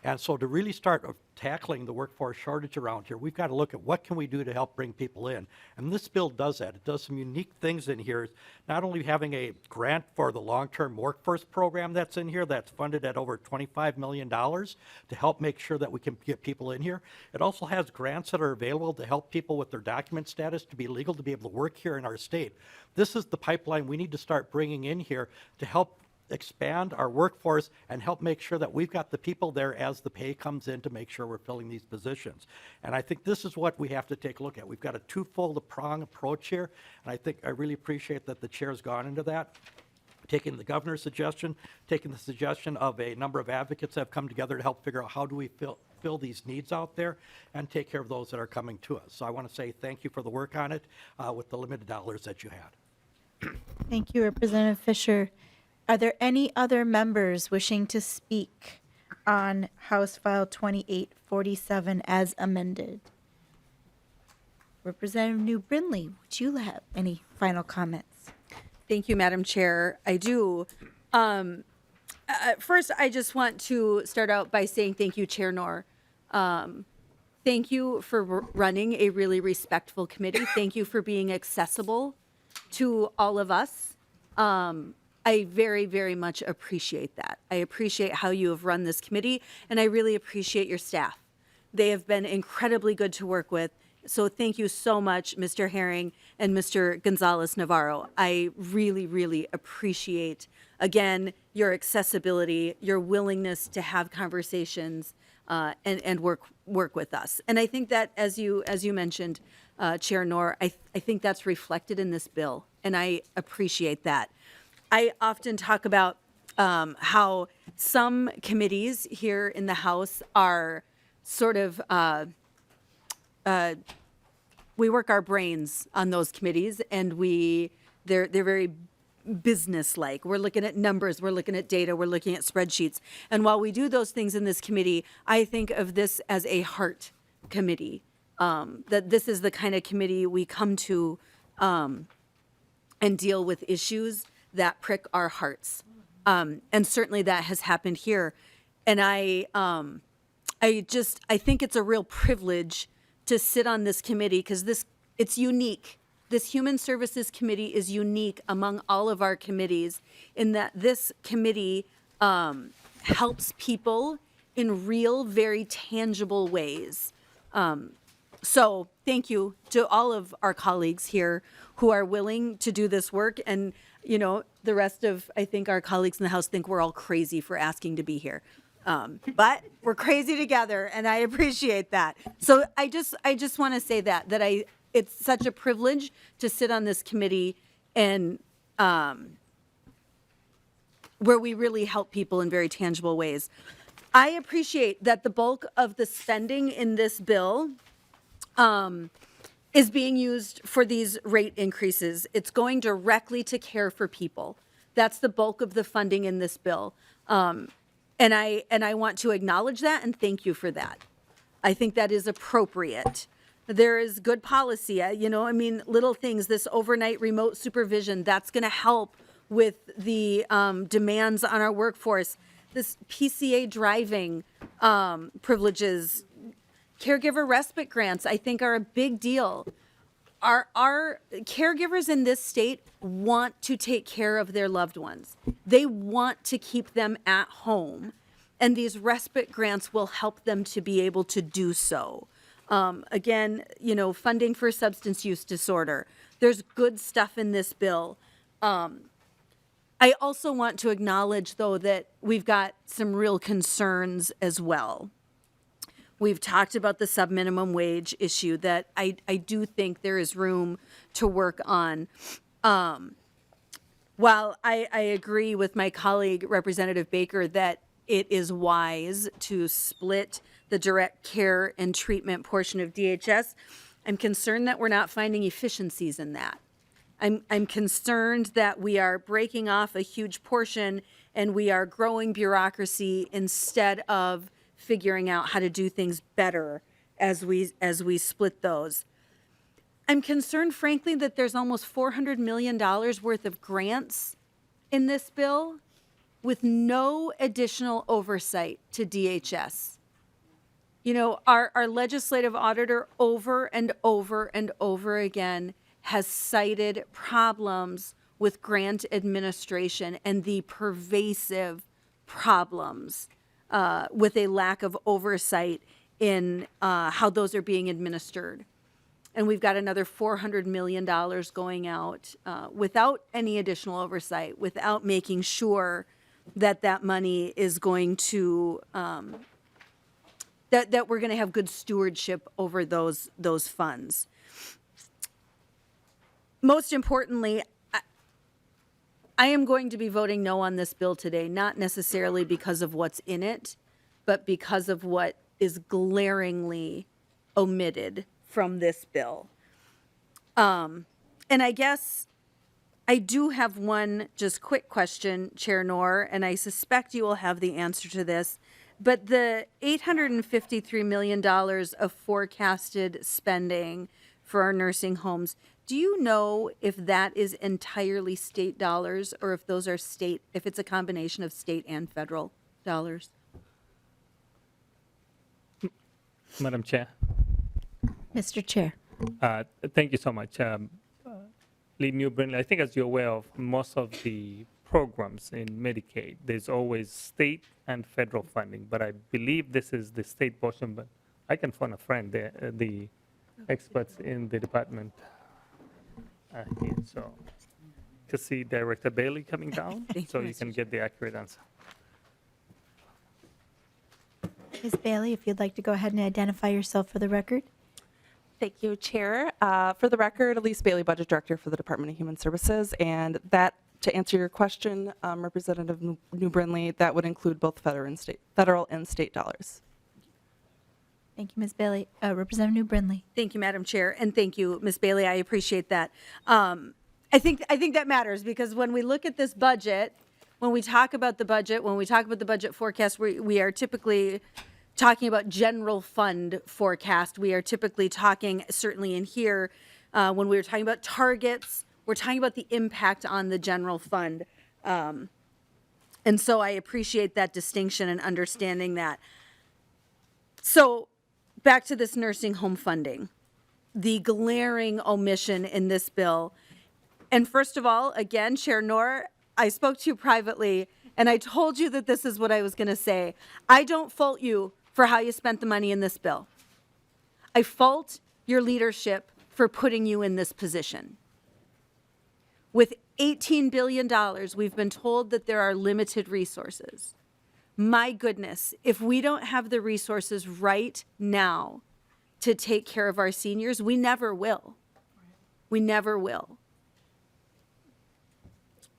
And so to really start tackling the workforce shortage around here, we've got to look at what can we do to help bring people in. And this bill does that. It does some unique things in here, not only having a grant for the long-term workforce program that's in here that's funded at over $25 million to help make sure that we can get people in here. It also has grants that are available to help people with their document status to be legal to be able to work here in our state. This is the pipeline we need to start bringing in here to help expand our workforce and help make sure that we've got the people there as the pay comes in to make sure we're filling these positions. And I think this is what we have to take a look at. We've got a twofold prong approach here, and I really appreciate that the chair's gone into that. taking the governor's suggestion, taking the suggestion of a number of advocates that have come together to help figure out how do we fill these needs out there and take care of those that are coming to us. So I want to say thank you for the work on it with the limited dollars that you had. Thank you, Representative Fisher. Are there any other members wishing to speak on House File 2847 as amended? Representative New Brindley, would you have any final comments? Thank you, Madam Chair. I do. First, I just want to start out by saying thank you, Chair Noor. Thank you for running a really respectful committee. Thank you for being accessible to all of us. I very, very much appreciate that. I appreciate how you have run this committee, and I really appreciate your staff. They have been incredibly good to work with. So thank you so much, Mr. Herring and Mr. Gonzalez Navarro. I really, really appreciate, again, your accessibility, your willingness to have conversations and work with us. And I think that, as you mentioned, Chair Noor, I think that's reflected in this bill, and I appreciate that. I often talk about how some committees here in the House are sort of we work our brains on those committees, and they're very business-like. We're looking at numbers, we're looking at data, we're looking at spreadsheets. And while we do those things in this committee, I think of this as a heart committee. That this is the kind of committee we come to and deal with issues that prick our hearts. And certainly that has happened here. And I think it's a real privilege to sit on this committee because it's unique. This Human Services Committee is unique among all of our committees in that this committee helps people in real, very tangible ways. So thank you to all of our colleagues here who are willing to do this work. And, you know, the rest of, I think, our colleagues in the House think we're all crazy for asking to be here. But we're crazy together, and I appreciate that. So I just want to say that it's such a privilege to sit on this committee and where we really help people in very tangible ways. I appreciate that the bulk of the spending in this bill is being used for these rate increases. It's going directly to care for people. That's the bulk of the funding in this bill. And I want to acknowledge that and thank you for that. I think that is appropriate. There is good policy, little things, this overnight remote supervision, that's going to help with the demands on our workforce. This PCA driving privileges, caregiver respite grants, I think are a big deal. Our caregivers in this state want to take care of their loved ones. They want to keep them at home, and these respite grants will help them to be able to do so. Again, funding for substance use disorder. There's good stuff in this bill. I also want to acknowledge, though, that we've got some real concerns as well. We've talked about the subminimum wage issue that I do think there is room to work on. While I agree with my colleague, Representative Baker, that it is wise to split the direct care and treatment portion of DHS, I'm concerned that we're not finding efficiencies in that. I'm concerned that we are breaking off a huge portion and we are growing bureaucracy instead of figuring out how to do things better as we split those. I'm concerned, frankly, that there's almost $400 million worth of grants in this bill with no additional oversight to DHS. Our legislative auditor over and over and over again has cited problems with grant administration and the pervasive problems with a lack of oversight in how those are being administered. And we've got another $400 million going out without any additional oversight, without making sure that that money is going to, that we're going to have good stewardship over those funds. Most importantly, I am going to be voting no on this bill today, not necessarily because of what's in it, but because of what is glaringly omitted from this bill. And I guess I do have one just quick question, Chair Noor, and I suspect you will have the answer to this. But the $853 million of forecasted spending for our nursing homes, do you know if that is entirely state dollars or if those are state, if it's a combination of state and federal dollars? Madam Chair, Mr. Chair. thank you so much. Lead New Brindley, I think as you're aware of, most of the programs in Medicaid, there's always state and federal funding, but I believe this is the state portion, but I can phone a friend, the experts in the department here, so to see Director Bailey coming down, so you can get the accurate answer. Ms. Bailey, if you'd like to go ahead and identify yourself for the record. Thank you, Chair. For the record, Elise Bailey, Budget Director for the Department of Human Services. And that, to answer your question, Representative New Brindley, that would include both federal and state dollars. Thank you, Ms. Bailey. Representative New Brindley. Thank you, Madam Chair, and thank you, Ms. Bailey. I appreciate that. I think that matters because when we look at this budget, when we talk about the budget, when we talk about the budget forecast, we are typically talking about general fund forecast. We are typically talking, certainly in here, when we were talking about targets, we're talking about the impact on the general fund. And so I appreciate that distinction and understanding that. So back to this nursing home funding, the glaring omission in this bill. And first of all, again, Chair Noor, I spoke to you privately and I told you that this is what I was going to say. I don't fault you for how you spent the money in this bill. I fault your leadership for putting you in this position. With $18 billion, we've been told that there are limited resources. My goodness, if we don't have the resources right now to take care of our seniors, we never will. We never will.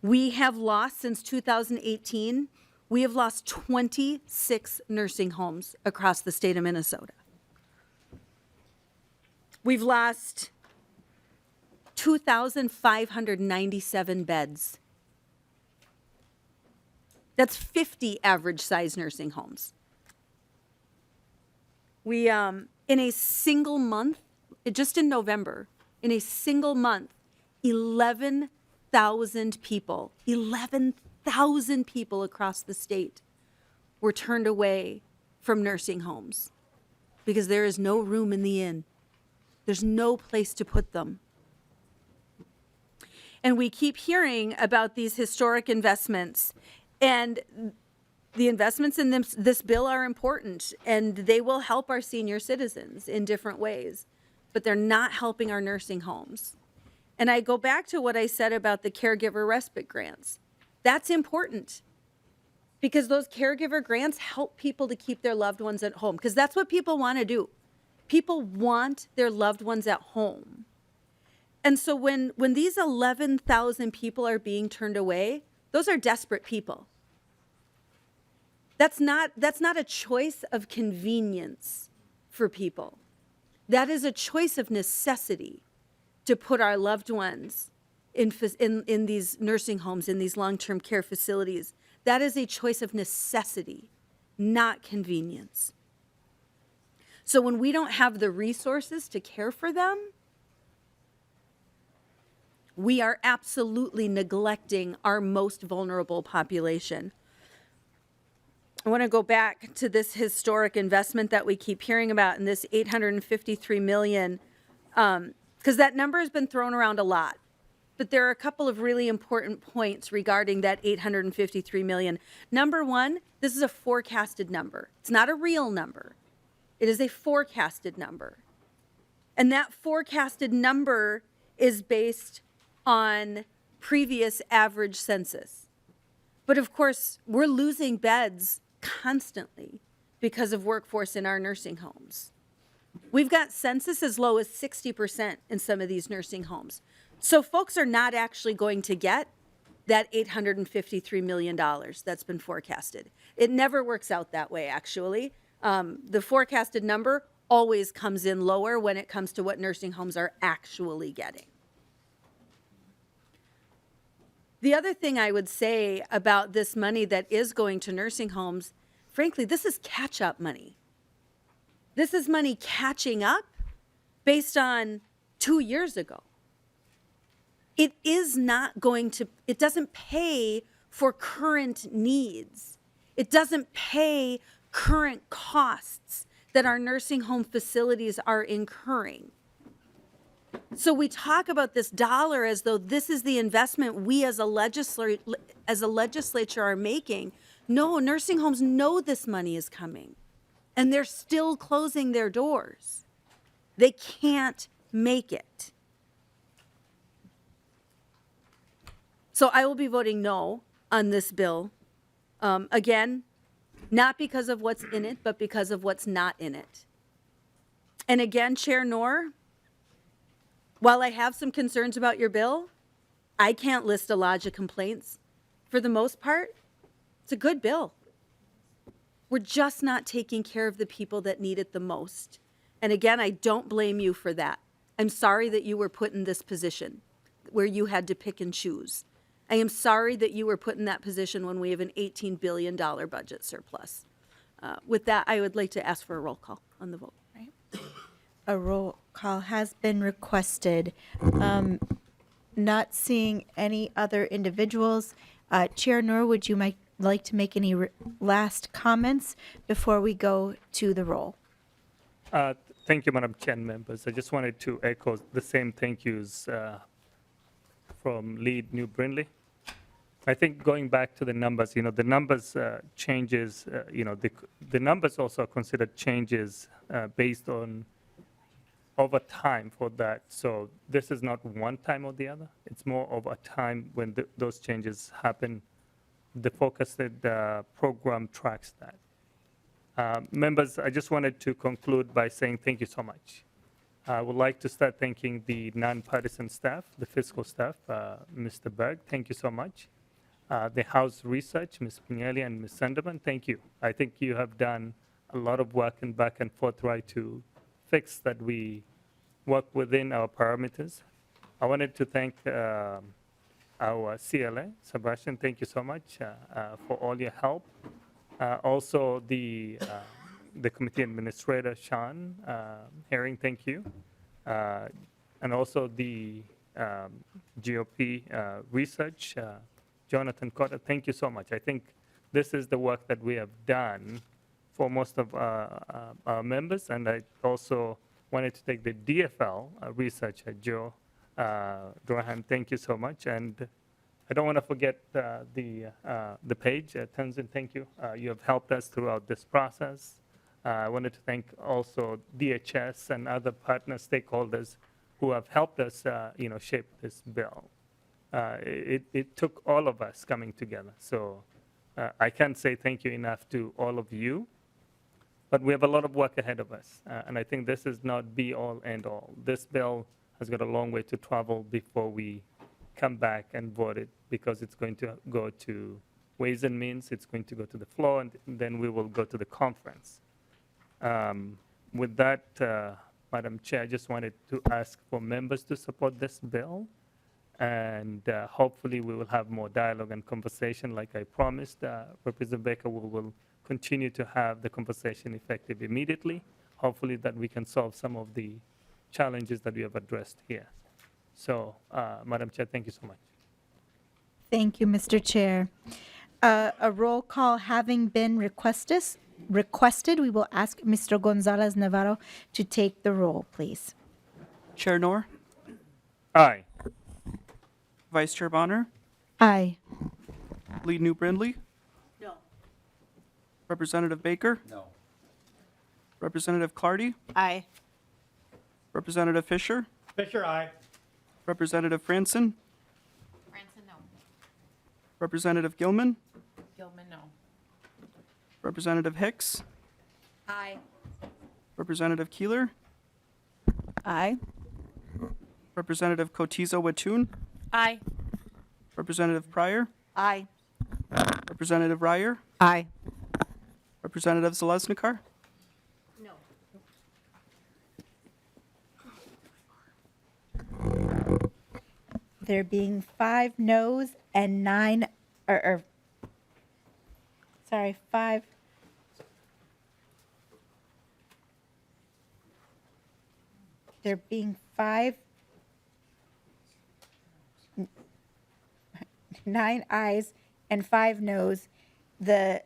We have lost, since 2018, we have lost 26 nursing homes across the state of Minnesota. We've lost 2,597 beds. That's 50 average size nursing homes. We, in a single month, just in November, in a single month, 11,000 people across the state were turned away from nursing homes because there is no room in the inn. There's no place to put them. And we keep hearing about these historic investments, and the investments in this bill are important, and they will help our senior citizens in different ways, but they're not helping our nursing homes. And I go back to what I said about the caregiver respite grants. That's important because those caregiver grants help people to keep their loved ones at home, because that's what people want to do. People want their loved ones at home. And so when these 11,000 people are being turned away, those are desperate people. That's not a choice of convenience for people. That is a choice of necessity to put our loved ones in these nursing homes, in these long-term care facilities. That is a choice of necessity, not convenience. So when we don't have the resources to care for them, we are absolutely neglecting our most vulnerable population. I want to go back to this historic investment that we keep hearing about, and this $853 million, because that number has been thrown around a lot. But there are a couple of really important points regarding that $853 million. Number one, this is a forecasted number. It's not a real number. It is a forecasted number. And that forecasted number is based on previous average census. But of course, we're losing beds constantly because of workforce in our nursing homes. We've got census as low as 60% in some of these nursing homes. So folks are not actually going to get that $853 million that's been forecasted. It never works out that way, actually. The forecasted number always comes in lower when it comes to what nursing homes are actually getting. The other thing I would say about this money that is going to nursing homes, frankly, this is catch-up money. This is money catching up based on 2 years ago. It is not going to, it doesn't pay for current needs. It doesn't pay current costs that our nursing home facilities are incurring. So we talk about this dollar as though this is the investment we as a legislature are making. No, nursing homes know this money is coming, and they're still closing their doors. They can't make it. So I will be voting no on this bill. Again, not because of what's in it, but because of what's not in it. And again, Chair Noor, while I have some concerns about your bill, I can't list a lodge of complaints. For the most part, it's a good bill. We're just not taking care of the people that need it the most. And again, I don't blame you for that. I'm sorry that you were put in this position where you had to pick and choose. I am sorry that you were put in that position when we have an $18 billion budget surplus. With that, I would like to ask for a roll call on the vote. A roll call has been requested. Not seeing any other individuals. Chair Noor, would you like to make any last comments before we go to the roll? Thank you, Madam Chair and members. I just wanted to echo the same thank yous from Lead New Brindley. I think going back to the numbers, the numbers changes, the numbers also considered changes based on over time for that. So this is not one time or the other. It's more of a time when those changes happen. The focused program tracks that. Members, I just wanted to conclude by saying thank you so much. I would like to start thanking the nonpartisan staff, the fiscal staff, Mr. Berg, thank you so much. The House Research, Ms. Pinelli and Ms. Sunderman, thank you. I think you have done a lot of work and back and forth right to fix that we work within our parameters. I wanted to thank our CLA, Sebastian, thank you so much for all your help. Also the committee administrator, Sean Herring, thank you. And also the GOP research, Jonathan Cotter, thank you so much. I think this is the work that we have done for most of our members, and I also wanted to take the DFL researcher, Joe Drohan, thank you so much. And I don't want to forget the page, Tenzin, thank you. You have helped us throughout this process. I wanted to thank also DHS and other partner stakeholders who have helped us, shape this bill. It took all of us coming together. So I can't say thank you enough to all of you, but we have a lot of work ahead of us. And I think this is not be all and all. This bill has got a long way to travel before we come back and vote it, because it's going to go to Ways and Means, it's going to go to the floor, and then we will go to the conference. With that, Madam Chair, I just wanted to ask for members to support this bill. And hopefully we will have more dialogue and conversation like I promised. Representative Baker will continue to have the conversation effective immediately. Hopefully that we can solve some of the challenges that we have addressed here. So, Madam Chair, thank you so much. Thank you, Mr. Chair. A roll call having been requested, we will ask Mr. Gonzalez Navarro to take the roll, please. Chair Noor, Aye. Vice Chair Bonner, Aye. Lead New Brindley, No. Representative Baker, No. Representative Clardy, Aye. Representative Fisher, Fisher, aye. Representative Franson, Franson, no. Representative Gilman, Gilman, no. Representative Hicks, Aye. Representative Keeler, Aye. Representative Cotizo Watun, Aye. Representative Pryor, Aye. Representative Ryer, Aye. Representative Zalesnikar, There being 5 noes and 9, sorry, 5. There being 9 ayes and 5 noes, the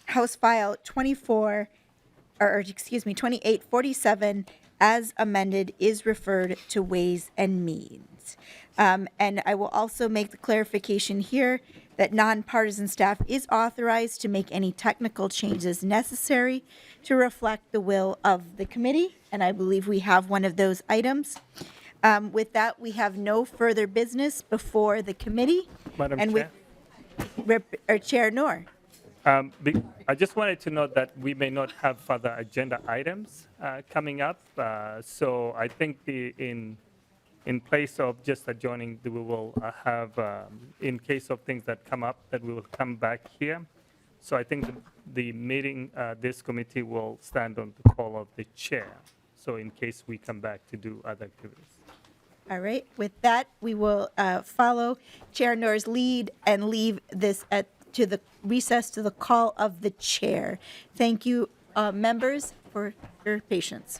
House File 2847 as amended is referred to Ways and Means. And I will also make the clarification here that nonpartisan staff is authorized to make any technical changes necessary to reflect the will of the committee, and I believe we have one of those items. With that, we have no further business before the committee. Madam And Chair. Chair Noor. I just wanted to note that we may not have further agenda items coming up. So I think in place of just adjourning, we will have, in case of things that come up, that we will come back here. So I think the meeting, this committee will stand on the call of the chair. So in case we come back to do other activities. All right, with that, we will follow Chair Noor's lead and leave this to the recess to the call of the chair. Thank you, members, for your patience.